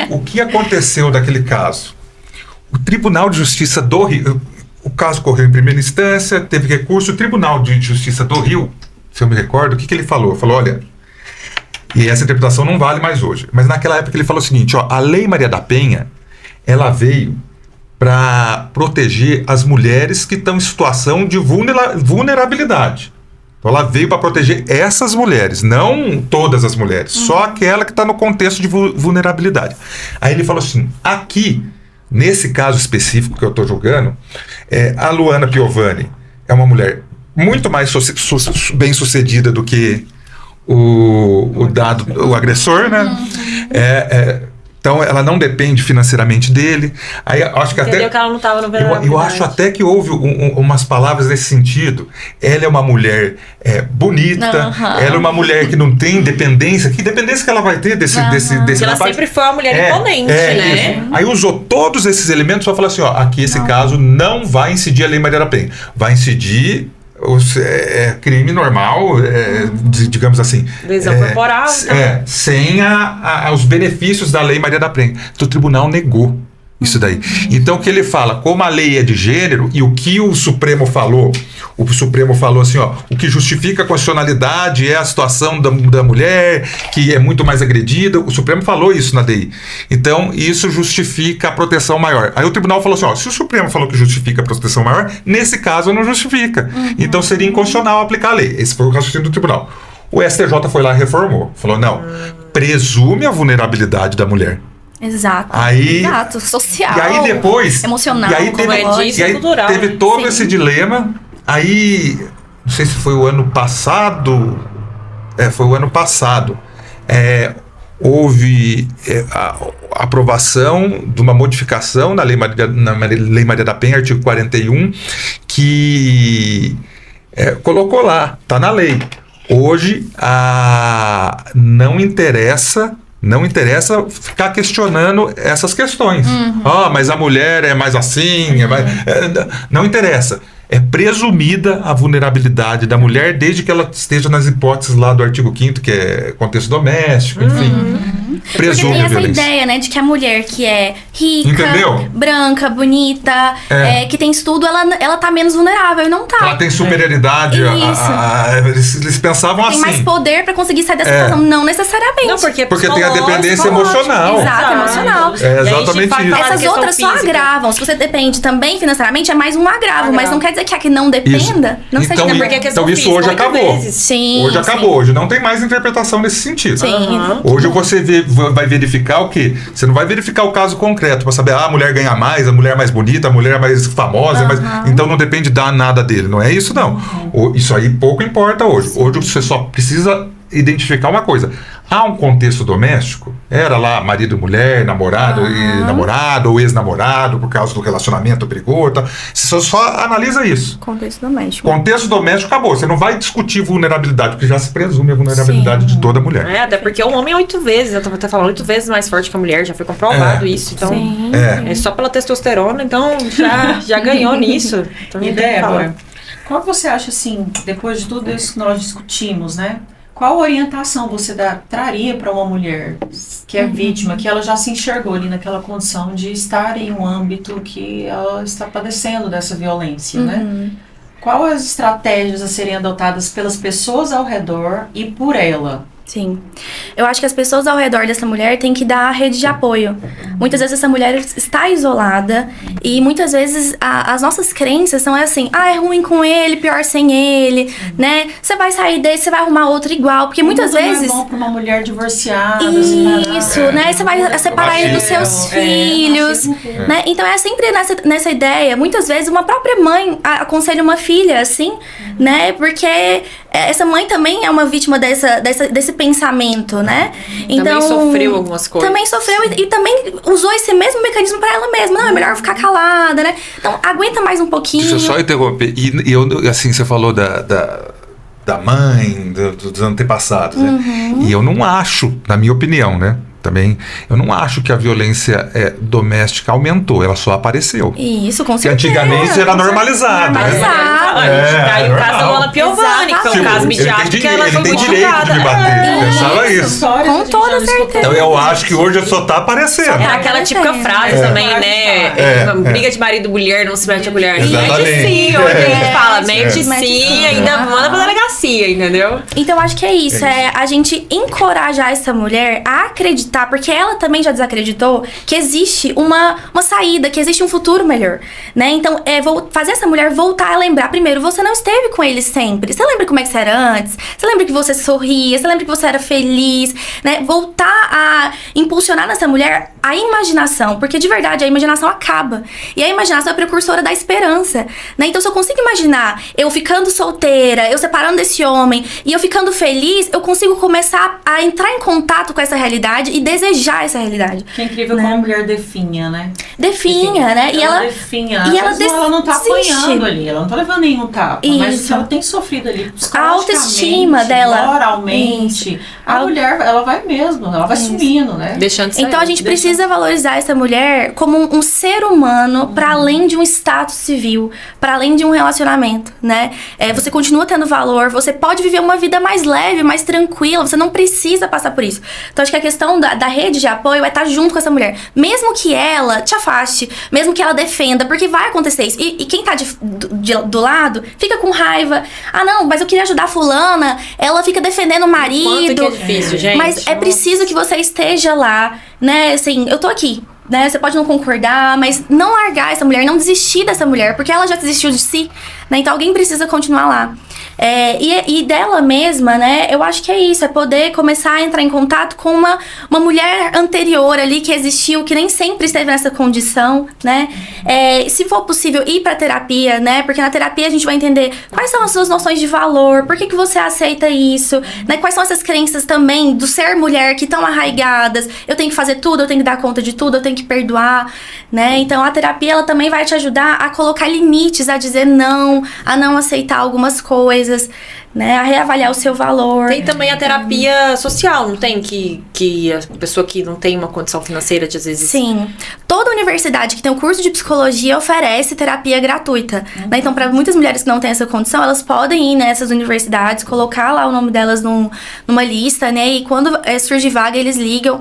Speaker 4: O que aconteceu naquele caso? O Tribunal de Justiça do Rio... O caso correu em primeira instância, teve recurso. O Tribunal de Justiça do Rio, se eu me recordo, o que ele falou? Falou, olha, e essa interpretação não vale mais hoje. Mas naquela época ele falou o seguinte, a Lei Maria da Penha, ela veio para proteger as mulheres que estão em situação de vulnerabilidade. Então ela veio para proteger essas mulheres, não todas as mulheres, só aquela que está no contexto de vulnerabilidade. Aí ele falou assim, aqui... Nesse caso específico que eu estou julgando, a Luana Piovani é uma mulher muito mais bem sucedida do que o agressor, né? Então ela não depende financeiramente dele. Aí acho que
Speaker 3: Entendeu
Speaker 4: até
Speaker 3: que ela não estava no
Speaker 4: eu acho até que houve umas palavras nesse sentido. Ela é uma mulher bonita, ela é uma mulher que não tem dependência. Que dependência que ela vai ter desse
Speaker 3: Ela
Speaker 4: rapaz?
Speaker 3: sempre foi uma mulher imponente, né?
Speaker 4: Isso. Aí usou todos esses elementos para falar assim, aqui esse caso não vai incidir a Lei Maria da Penha. Vai incidir crime normal, digamos assim.
Speaker 3: Lesão corporal.
Speaker 4: Sem os benefícios da Lei Maria da Penha. Então, o tribunal negou isso daí. Então, o que ele fala, como a lei é de gênero, e o que o Supremo falou assim, o que justifica a constitucionalidade é a situação da mulher, que é muito mais agredida, o Supremo falou isso na DI. Então, isso justifica a proteção maior. Aí o tribunal falou assim, se o Supremo falou que justifica a proteção maior, nesse caso não justifica. Então, seria inconstitucional aplicar a lei. Esse foi o raciocínio do tribunal. O STJ foi lá e reformou. Falou, não, presume a vulnerabilidade da mulher.
Speaker 5: Exato.
Speaker 4: Exato.
Speaker 5: Social.
Speaker 4: E aí depois...
Speaker 5: Emocional.
Speaker 4: E aí
Speaker 3: cultural,
Speaker 4: teve
Speaker 3: né?
Speaker 4: todo esse dilema. Aí, não sei se foi o ano passado... foi o ano passado. Houve a aprovação de uma modificação na Lei Maria da Penha, artigo 41, que colocou lá, está na lei. Hoje, não interessa ficar questionando essas questões. Mas a mulher é mais assim, não interessa. É presumida a vulnerabilidade da mulher desde que ela esteja nas hipóteses lá do artigo 5º, que é contexto doméstico, enfim. Presume
Speaker 5: Porque tem
Speaker 4: a
Speaker 5: essa
Speaker 4: violência.
Speaker 5: ideia, né, de que a mulher que é rica,
Speaker 4: Entendeu?
Speaker 5: branca, bonita, que tem estudo, ela tá menos vulnerável, e não tá.
Speaker 4: Ela tem superioridade. Eles pensavam
Speaker 5: Tem
Speaker 4: assim.
Speaker 5: mais poder pra conseguir sair dessa situação. Não necessariamente.
Speaker 3: Não, porque
Speaker 4: tem a dependência
Speaker 5: Psicológico,
Speaker 4: emocional.
Speaker 5: Exato, emocional.
Speaker 4: Exatamente isso.
Speaker 5: Essas outras só agravam. Se você depende também financeiramente, é mais um agravo. Mas não quer dizer que a que não dependa, não seja
Speaker 3: porque a questão
Speaker 4: então isso
Speaker 3: física,
Speaker 4: hoje
Speaker 3: muitas
Speaker 4: acabou.
Speaker 3: vezes.
Speaker 5: Sim.
Speaker 4: Hoje acabou. Hoje não tem mais interpretação nesse sentido.
Speaker 5: Sim.
Speaker 4: Hoje você vai verificar o quê? Você não vai verificar o caso concreto para saber, a mulher ganha mais, a mulher é mais bonita, a mulher é mais famosa, então não depende de nada dele. Não é isso, não. Isso aí pouco importa hoje. Hoje você só precisa identificar uma coisa. Há um contexto doméstico, era lá marido e mulher, namorado e namorado, ou ex-namorado, por causa do relacionamento brigou, tá? Você só analisa isso.
Speaker 5: Contexto doméstico.
Speaker 4: Contexto doméstico acabou. Você não vai discutir vulnerabilidade, porque já se presume a vulnerabilidade de toda mulher.
Speaker 3: Até porque o homem é 8 vezes, eu tava até falando, 8 vezes mais forte que a mulher, já foi comprovado isso. Então, é só pela testosterona, então já ganhou nisso. Então,
Speaker 2: E Débora, qual você acha, assim, depois de tudo isso que nós discutimos, né? Qual orientação você traria para uma mulher que é vítima, que ela já se enxergou ali naquela condição de estar em um âmbito que ela está padecendo dessa violência, né? Quais as estratégias a serem adotadas pelas pessoas ao redor e por ela?
Speaker 5: Sim. Eu acho que as pessoas ao redor dessa mulher têm que dar a rede de apoio. Muitas vezes essa mulher está isolada e muitas vezes as nossas crenças são assim, é ruim com ele, pior sem ele, né? Você vai sair desse, você vai arrumar outro igual, porque muitas vezes...
Speaker 2: Não é bom pra uma mulher divorciada,
Speaker 5: Isso, né? Você vai separar ele dos seus filhos, né? Então é sempre nessa ideia. Muitas vezes uma própria mãe aconselha uma filha assim, né? Porque essa mãe também é uma vítima desse pensamento, né? Então,
Speaker 3: também sofreu algumas coisas.
Speaker 5: Também sofreu e também usou esse mesmo mecanismo pra ela mesma. Não, é melhor ficar calada, né? Então, aguenta mais um pouquinho.
Speaker 4: Deixa eu só interromper. E eu, assim, você falou da mãe, dos antepassados, né? E eu não acho, na minha opinião, né? Também, eu não acho que a violência doméstica aumentou, ela só apareceu.
Speaker 5: Isso, com
Speaker 4: Porque
Speaker 5: certeza.
Speaker 4: antigamente era normalizado.
Speaker 3: Aí o caso da Luana Piovani, que foi um caso midiático que ela foi
Speaker 4: tem
Speaker 3: muito
Speaker 4: direito
Speaker 3: julgada.
Speaker 4: de me bater, pensava isso.
Speaker 5: Com toda certeza.
Speaker 4: Então eu acho que hoje só tá aparecendo.
Speaker 3: Era aquela típica frase também, né? Briga de marido e mulher, não se mete a mulher.
Speaker 4: Exatamente.
Speaker 3: Mete sim, hoje a gente fala, mete
Speaker 5: Mete
Speaker 3: sim,
Speaker 5: sim.
Speaker 3: ainda manda pra delegacia, entendeu?
Speaker 5: Então, acho que é isso. É a gente encorajar essa mulher a acreditar, porque ela também já desacreditou que existe uma saída, que existe um futuro melhor, né? Então, fazer essa mulher voltar a lembrar. Primeiro, você não esteve com ele sempre. Você lembra como é que você era antes? Você lembra que você sorria? Você lembra que você era feliz? Né? Voltar a impulsionar nessa mulher a imaginação, porque de verdade a imaginação acaba. E a imaginação é precursora da esperança, né? Então, se eu consigo imaginar eu ficando solteira, eu separando desse homem e eu ficando feliz, eu consigo começar a entrar em contato com essa realidade e desejar essa realidade.
Speaker 2: Que é incrível como a mulher definha, né?
Speaker 5: Definha, né? E ela
Speaker 2: definha.
Speaker 5: e ela
Speaker 2: ela não tá
Speaker 5: desiste.
Speaker 2: apanhando ali, ela não tá levando nenhum tapa, mas
Speaker 5: Isso.
Speaker 2: ela tem sofrido ali
Speaker 5: A autoestima dela.
Speaker 2: moralmente. A mulher, ela vai mesmo, ela vai sumindo, né?
Speaker 3: Deixando de sair.
Speaker 5: Então a gente precisa valorizar essa mulher como um ser humano para além de um status civil, para além de um relacionamento, né? Você continua tendo valor, você pode viver uma vida mais leve, mais tranquila, você não precisa passar por isso. Então acho que a questão da rede de apoio é estar junto com essa mulher, mesmo que ela te afaste, mesmo que ela defenda, porque vai acontecer isso. E quem tá do lado fica com raiva. Ah, não, mas eu queria ajudar a fulana, ela fica defendendo o marido.
Speaker 3: Quanto que é difícil, gente.
Speaker 5: Mas é preciso que você esteja lá, né? Assim, eu tô aqui, né? Você pode não concordar, mas não largar essa mulher, não desistir dessa mulher, porque ela já desistiu de si, né? Então alguém precisa continuar lá. E dela mesma, né? Eu acho que é isso, é poder começar a entrar em contato com uma mulher anterior ali que existiu, que nem sempre esteve nessa condição, né? Se for possível, ir pra terapia, né? Porque na terapia a gente vai entender quais são as suas noções de valor, por que você aceita isso, né? Quais são essas crenças também do ser mulher que estão arraigadas. Eu tenho que fazer tudo, eu tenho que dar conta de tudo, eu tenho que perdoar, né? Então a terapia, ela também vai te ajudar a colocar limites, a dizer não, a não aceitar algumas coisas, né? A reavaliar o seu valor.
Speaker 3: Tem também a terapia social, não tem? Que a pessoa que não tem uma condição financeira, de às vezes...
Speaker 5: Sim. Toda universidade que tem um curso de psicologia oferece terapia gratuita. Né? Então, para muitas mulheres que não têm essa condição, elas podem ir nessas universidades, colocar lá o nome delas numa lista, né? E quando surge vaga, eles ligam.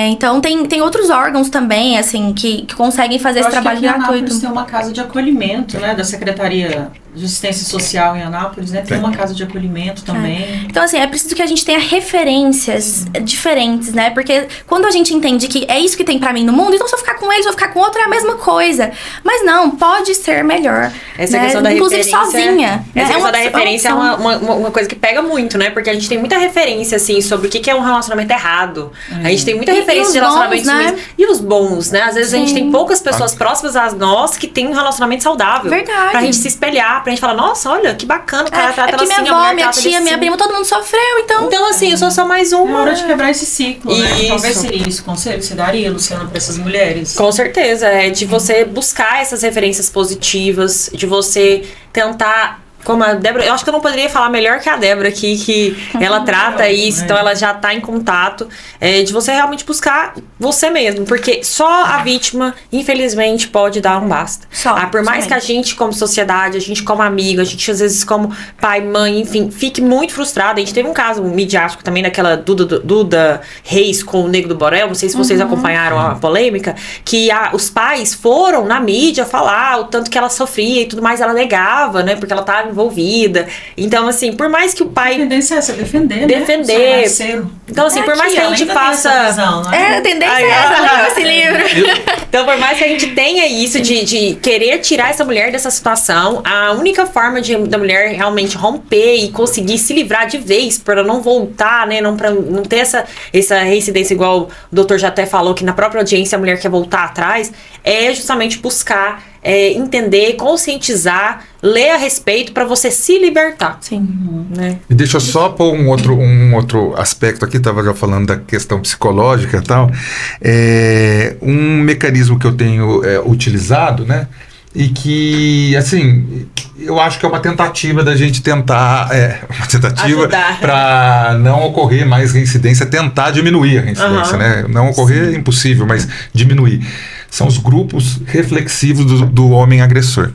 Speaker 5: Então, tem outros órgãos também, assim, que conseguem fazer esse trabalho gratuito.
Speaker 2: Anápolis tem uma casa de acolhimento, né? Da Secretaria de Assistência Social em Anápolis, né? Tem uma casa de acolhimento também.
Speaker 5: Então, assim, é preciso que a gente tenha referências diferentes, né? Porque quando a gente entende que é isso que tem pra mim no mundo, então se eu ficar com ele, se eu ficar com outro, é a mesma coisa. Mas não, pode ser melhor.
Speaker 3: Essa
Speaker 5: né?
Speaker 3: questão da
Speaker 5: inclusive
Speaker 3: referência,
Speaker 5: sozinha.
Speaker 3: Essa questão da
Speaker 5: opção.
Speaker 3: referência é uma coisa que pega muito, né? Porque a gente tem muita referência, assim, sobre o que é um relacionamento errado. A gente tem muita referência de relacionamentos
Speaker 5: bons, né?
Speaker 3: E os bons, né? Às vezes a gente tem poucas pessoas próximas a nós que tem um relacionamento saudável.
Speaker 5: Verdade.
Speaker 3: Pra gente se espelhar, pra gente falar, nossa, olha, que bacana, o cara trata ela assim,
Speaker 5: minha
Speaker 3: a
Speaker 5: avó,
Speaker 3: mulher
Speaker 5: minha
Speaker 3: trata ele
Speaker 5: tia, minha
Speaker 3: assim.
Speaker 5: prima, todo mundo sofreu, então...
Speaker 3: Então, assim, eu sou só mais
Speaker 2: É
Speaker 3: uma.
Speaker 2: hora de quebrar esse ciclo, né?
Speaker 3: Isso.
Speaker 2: Talvez seria esse conselho que você daria, Luciana, pra essas mulheres.
Speaker 3: Com certeza, de você buscar essas referências positivas, de você tentar, como a Débora, eu acho que eu não poderia falar melhor que a Débora aqui, que ela trata isso, então ela já tá em contato, de você realmente buscar você mesmo, porque só a vítima, infelizmente, pode dar um basta. Por mais que a gente, como sociedade, a gente como amigo, a gente às vezes como pai, mãe, enfim, fique muito frustrada. A gente teve um caso midiático também daquela Duda Reis com o Nego do Borel, não sei se vocês acompanharam a polêmica, que os pais foram na mídia falar o tanto que ela sofria e tudo mais, ela negava, né, porque ela tava envolvida. Então, assim, por mais que o
Speaker 2: A
Speaker 3: pai...
Speaker 2: tendência é essa, defender,
Speaker 3: Defender.
Speaker 2: Né? Seu parceiro.
Speaker 3: Então, assim, por mais que a gente faça...
Speaker 5: A tendência é essa, leu esse livro.
Speaker 3: Então, por mais que a gente tenha isso de querer tirar essa mulher dessa situação, a única forma da mulher realmente romper e conseguir se livrar de vez, para ela não voltar, né? Pra não ter essa reincidência, igual o doutor já até falou, que na própria audiência a mulher quer voltar atrás, é justamente buscar entender, conscientizar, ler a respeito para você se libertar.
Speaker 5: Sim.
Speaker 3: Né?
Speaker 4: E deixa eu só pôr um outro aspecto aqui, estava já falando da questão psicológica e tal. Um mecanismo que eu tenho utilizado, né? E que, assim, eu acho que é uma tentativa da gente tentar, uma tentativa para não ocorrer mais reincidência, tentar diminuir a reincidência, né? Não ocorrer é impossível, mas diminuir. São os grupos reflexivos do homem agressor.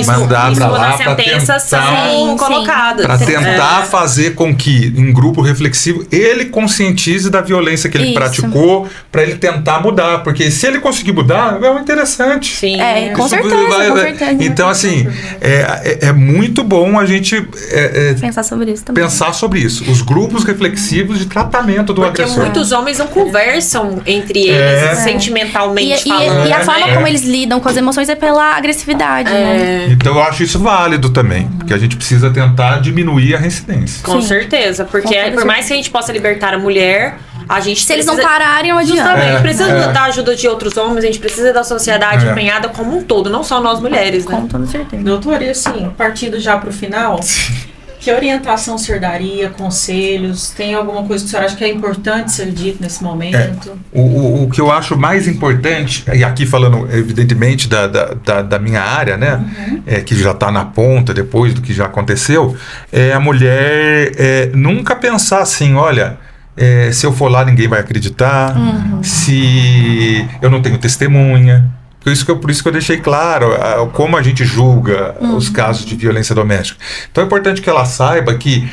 Speaker 4: Mandar para lá para tentar,
Speaker 3: são colocadas.
Speaker 4: Para tentar fazer com que, em grupo reflexivo, ele conscientize da violência que ele praticou, para ele tentar mudar. Porque se ele conseguir mudar, é interessante.
Speaker 3: Sim.
Speaker 5: Com certeza.
Speaker 4: Então, assim, é muito bom a gente
Speaker 5: pensar sobre isso também.
Speaker 4: Pensar sobre isso. Os grupos reflexivos de tratamento do agressor.
Speaker 3: Porque muitos homens não conversam entre eles, sentimentalmente falando.
Speaker 5: E a forma como eles lidam com as emoções é pela agressividade. Né?
Speaker 4: Então eu acho isso válido também, porque a gente precisa tentar diminuir a reincidência.
Speaker 3: Com certeza, porque por mais que a gente possa libertar a mulher, a gente
Speaker 5: se eles não pararem, não adianta.
Speaker 3: A gente precisa da ajuda de outros homens, a gente precisa da sociedade empenhada como um todo, não só nós mulheres, né?
Speaker 5: Com toda certeza.
Speaker 2: Doutora, e assim, partindo já pro final, que orientação o senhor daria, conselhos? Tem alguma coisa que o senhor acha que é importante ser dito nesse momento?
Speaker 4: O que eu acho mais importante, e aqui falando evidentemente da minha área, né, que já está na ponta depois do que já aconteceu, é a mulher nunca pensar assim, olha, se eu for lá ninguém vai acreditar, se eu não tenho testemunha. Por isso que eu deixei claro como a gente julga os casos de violência doméstica. Então é importante que ela saiba que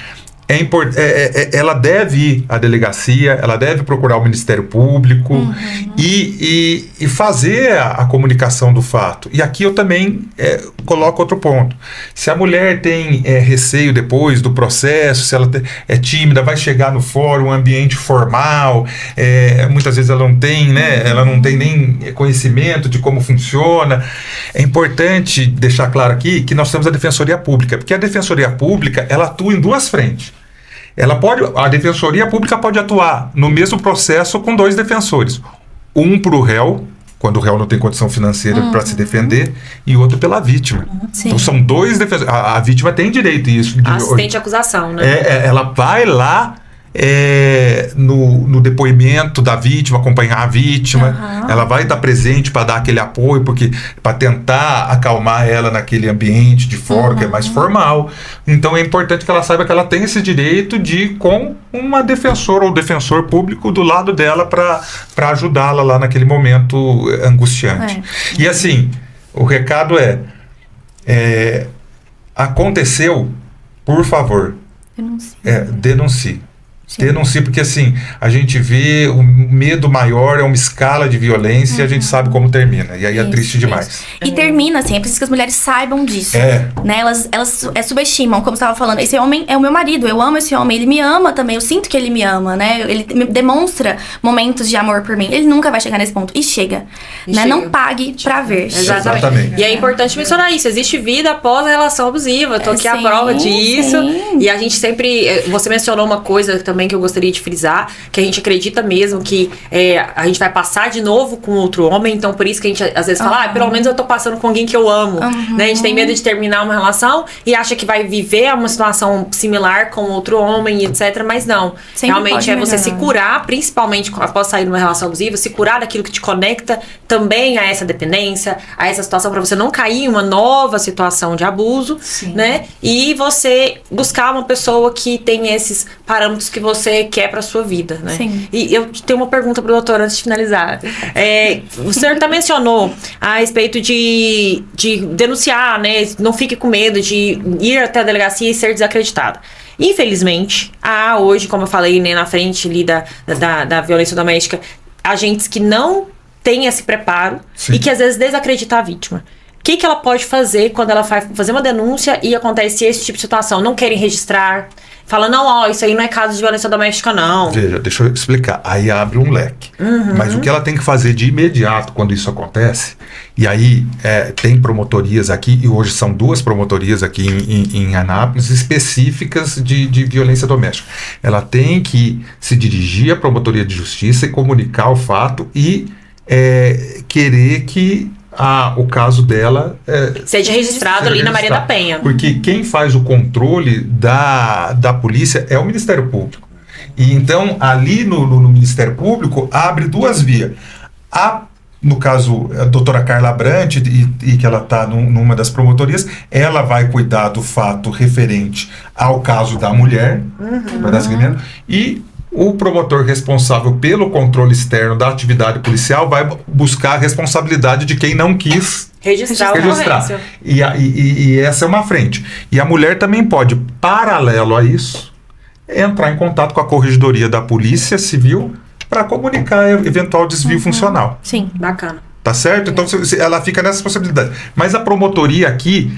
Speaker 4: ela deve ir à delegacia, ela deve procurar o Ministério Público e fazer a comunicação do fato. E aqui eu também coloco outro ponto. Se a mulher tem receio depois do processo, se ela é tímida, vai chegar no fórum, um ambiente formal, muitas vezes ela não tem, né, ela não tem nem conhecimento de como funciona. É importante deixar claro aqui que nós temos a Defensoria Pública, porque a Defensoria Pública ela atua em duas frentes. A Defensoria Pública pode atuar no mesmo processo com dois defensores. Um para o réu, quando o réu não tem condição financeira para se defender, e outro pela vítima. Então são dois defensores. A vítima tem direito a isso.
Speaker 3: Assistente de acusação, né?
Speaker 4: Ela vai lá no depoimento da vítima, acompanhar a vítima, ela vai estar presente para dar aquele apoio, para tentar acalmar ela naquele ambiente de fora, que é mais formal. Então é importante que ela saiba que ela tem esse direito de ir com uma defensora ou defensor público do lado dela para ajudá-la lá naquele momento angustiante. E assim, o recado aconteceu, por favor, denuncie. Denuncie, porque assim, a gente vê o medo maior, é uma escala de violência e a gente sabe como termina. E aí é triste demais.
Speaker 5: E termina assim, é preciso que as mulheres saibam disso. Né? Elas subestimam, como você estava falando, esse homem é o meu marido, eu amo esse homem, ele me ama também, eu sinto que ele me ama, né? Ele me demonstra momentos de amor por mim. Ele nunca vai chegar nesse ponto. E chega. Né? Não pague pra ver.
Speaker 3: Exatamente. E é importante mencionar isso. Existe vida após a relação abusiva. Eu tô aqui à prova disso. E a gente sempre... Você mencionou uma coisa também que eu gostaria de frisar, que a gente acredita mesmo que a gente vai passar de novo com outro homem, então por isso que a gente às vezes fala, pelo menos eu tô passando com alguém que eu amo, né? A gente tem medo de terminar uma relação e acha que vai viver uma situação similar com outro homem, etc, mas não.
Speaker 5: Sempre
Speaker 3: realmente você se curar, principalmente após sair de uma relação abusiva, se curar daquilo que te conecta também a essa dependência, a essa situação, para você não cair em uma nova situação de abuso, né? E você buscar uma pessoa que tem esses parâmetros que você quer para sua vida, né? E eu tenho uma pergunta pro doutor antes de finalizar. O senhor até mencionou a respeito de denunciar, né? Não fique com medo de ir até a delegacia e ser desacreditado. Infelizmente, há hoje, como eu falei, né, na frente ali da violência doméstica, agentes que não têm esse preparo e que às vezes desacreditam a vítima. que ela pode fazer quando ela vai fazer uma denúncia e acontece esse tipo de situação? Não querem registrar, fala, não, ó, isso aí não é caso de violência doméstica, não.
Speaker 4: Veja, deixa eu explicar. Aí abre um leque. Mas o que ela tem que fazer de imediato quando isso acontece, e aí tem promotorias aqui, e hoje são 2 promotorias aqui em Anápolis, específicas de violência doméstica. Ela tem que se dirigir à promotoria de justiça e comunicar o fato e querer que o caso dela
Speaker 3: Seja registrado ali na Maria da Penha.
Speaker 4: Porque quem faz o controle da polícia é o Ministério Público. E então, ali no Ministério Público, abre 2 vias. No caso, a doutora Carla Brant, e que ela está numa das promotorias, ela vai cuidar do fato referente ao caso da mulher, e o promotor responsável pelo controle externo da atividade policial vai buscar a responsabilidade de quem não quis
Speaker 3: Registrar.
Speaker 4: E essa é uma frente. E a mulher também pode, paralelo a isso, entrar em contato com a Corregedoria da Polícia Civil para comunicar eventual desvio funcional.
Speaker 5: Sim.
Speaker 3: Bacana.
Speaker 4: Tá certo? Então ela fica nessa possibilidade. Mas a promotoria aqui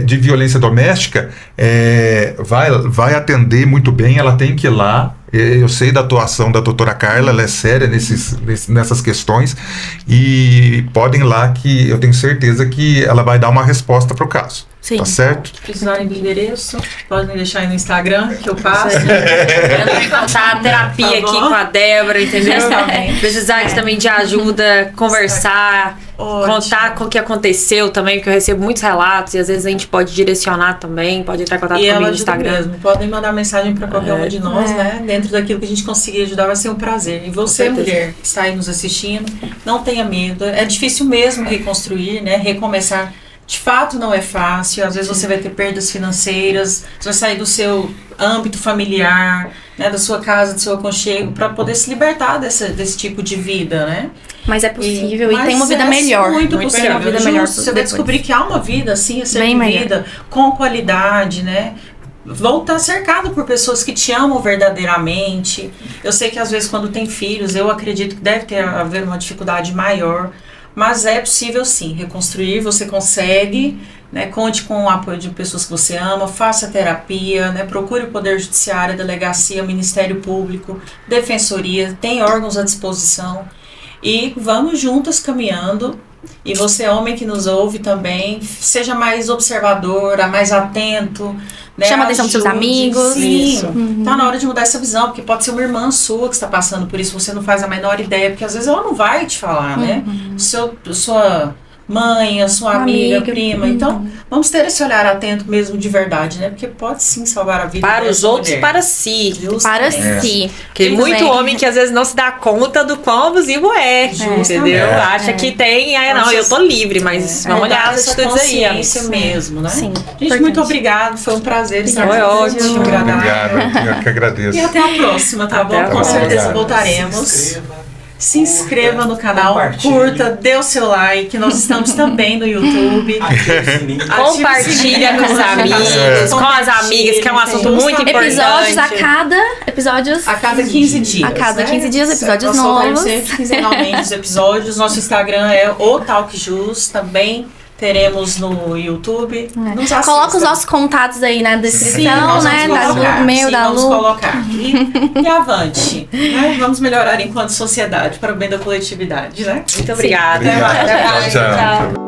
Speaker 4: de violência doméstica vai atender muito bem, ela tem que ir lá. Eu sei da atuação da doutora Carla, ela é séria nessas questões, e podem ir lá que eu tenho certeza que ela vai dar uma resposta para o caso.
Speaker 5: Sim.
Speaker 4: Tá certo?
Speaker 2: Se precisarem do endereço, podem deixar aí no Instagram, que eu passo.
Speaker 3: Entra em contato, terapia
Speaker 2: Tá
Speaker 3: aqui
Speaker 2: bom.
Speaker 3: com a Débora, entendeu?
Speaker 2: Exatamente.
Speaker 3: Precisar também de ajuda, conversar,
Speaker 2: Ótimo.
Speaker 3: contar com o que aconteceu também, porque eu recebo muitos relatos e às vezes a gente pode direcionar também, pode entrar em contato
Speaker 2: E
Speaker 3: comigo
Speaker 2: ela
Speaker 3: no
Speaker 2: ajuda
Speaker 3: Instagram.
Speaker 2: mesmo. Podem mandar mensagem para qualquer uma de nós, né? Dentro daquilo que a gente conseguir ajudar, vai ser um prazer. E você,
Speaker 3: certeza.
Speaker 2: mulher, que está aí nos assistindo, não tenha medo. É difícil mesmo reconstruir, né? Recomeçar. De fato, não é fácil. Às vezes você vai ter perdas financeiras, você vai sair do seu âmbito familiar, né? Da sua casa, do seu aconchego, para poder se libertar desse tipo de vida, né?
Speaker 5: Mas é possível e
Speaker 2: Mas
Speaker 5: tem uma vida melhor.
Speaker 2: Muito
Speaker 5: Tem
Speaker 2: possível.
Speaker 5: uma vida
Speaker 2: Justo,
Speaker 5: melhor
Speaker 2: você vai
Speaker 5: depois.
Speaker 2: descobrir que há uma vida assim a ser
Speaker 5: Bem
Speaker 2: vivida com qualidade, né? Vão estar cercado por pessoas que te amam verdadeiramente. Eu sei que às vezes quando tem filhos, eu acredito que deve haver uma dificuldade maior, mas é possível sim reconstruir. Você consegue, né? Conte com o apoio de pessoas que você ama, faça terapia, né? Procure o Poder Judiciário, a Delegacia, o Ministério Público, Defensoria, tem órgãos à disposição. E vamos juntas caminhando. E você, homem que nos ouve também, seja mais observadora, mais atento, né?
Speaker 5: Chama a atenção dos seus amigos.
Speaker 2: Sim,
Speaker 3: Isso.
Speaker 2: tá na hora de mudar essa visão, porque pode ser uma irmã sua que está passando por isso, você não faz a menor ideia, porque às vezes ela não vai te falar, né? Sua mãe, a sua amiga, prima. Então, vamos ter esse olhar atento mesmo de verdade, né? Porque pode sim salvar a vida
Speaker 3: Para os
Speaker 2: dessa
Speaker 3: outros e
Speaker 2: mulher.
Speaker 3: para si.
Speaker 5: Para
Speaker 2: Justamente.
Speaker 5: si.
Speaker 3: Porque
Speaker 5: Tudo
Speaker 3: muito
Speaker 5: bem.
Speaker 3: homem que às vezes não se dá conta do quão abusivo entendeu? Acha que tem, não, eu tô livre, mas vamos olhar as
Speaker 2: essa
Speaker 3: atitudes aí.
Speaker 2: consciência mesmo, né?
Speaker 5: Sim,
Speaker 2: Gente,
Speaker 5: importante.
Speaker 2: muito obrigado, foi um prazer estar
Speaker 3: Foi
Speaker 2: com
Speaker 3: ótimo.
Speaker 2: vocês, muito agradável.
Speaker 4: Obrigado, eu que agradeço.
Speaker 2: E até a próxima, tá
Speaker 3: Até
Speaker 2: bom?
Speaker 3: a
Speaker 2: Com
Speaker 3: próxima.
Speaker 2: certeza
Speaker 4: Obrigado.
Speaker 2: voltaremos. Se inscreva no canal,
Speaker 6: compartilhe.
Speaker 2: curta, dê o seu like. Nós estamos também no YouTube.
Speaker 3: Compartilha com os amigos, com as amigas, que é um assunto muito importante.
Speaker 5: Episódios
Speaker 2: A cada 15 dias.
Speaker 5: A cada 15 dias, episódios
Speaker 2: Nós soltaremos
Speaker 5: novos.
Speaker 2: sempre quinzenalmente os episódios. Nosso Instagram é o Talk Jus. Também teremos no YouTube. Nos assista.
Speaker 5: Coloca os nossos contatos aí na
Speaker 2: Sim,
Speaker 5: descrição,
Speaker 2: nós
Speaker 5: né?
Speaker 2: vamos
Speaker 5: Da
Speaker 2: colocar,
Speaker 5: Lu, meu,
Speaker 2: sim,
Speaker 5: da
Speaker 2: vamos
Speaker 5: Lu.
Speaker 2: colocar. E avante. Né? Vamos melhorar enquanto sociedade para o bem da coletividade, né?
Speaker 3: Muito obrigada.
Speaker 2: Até mais.
Speaker 4: Tchau.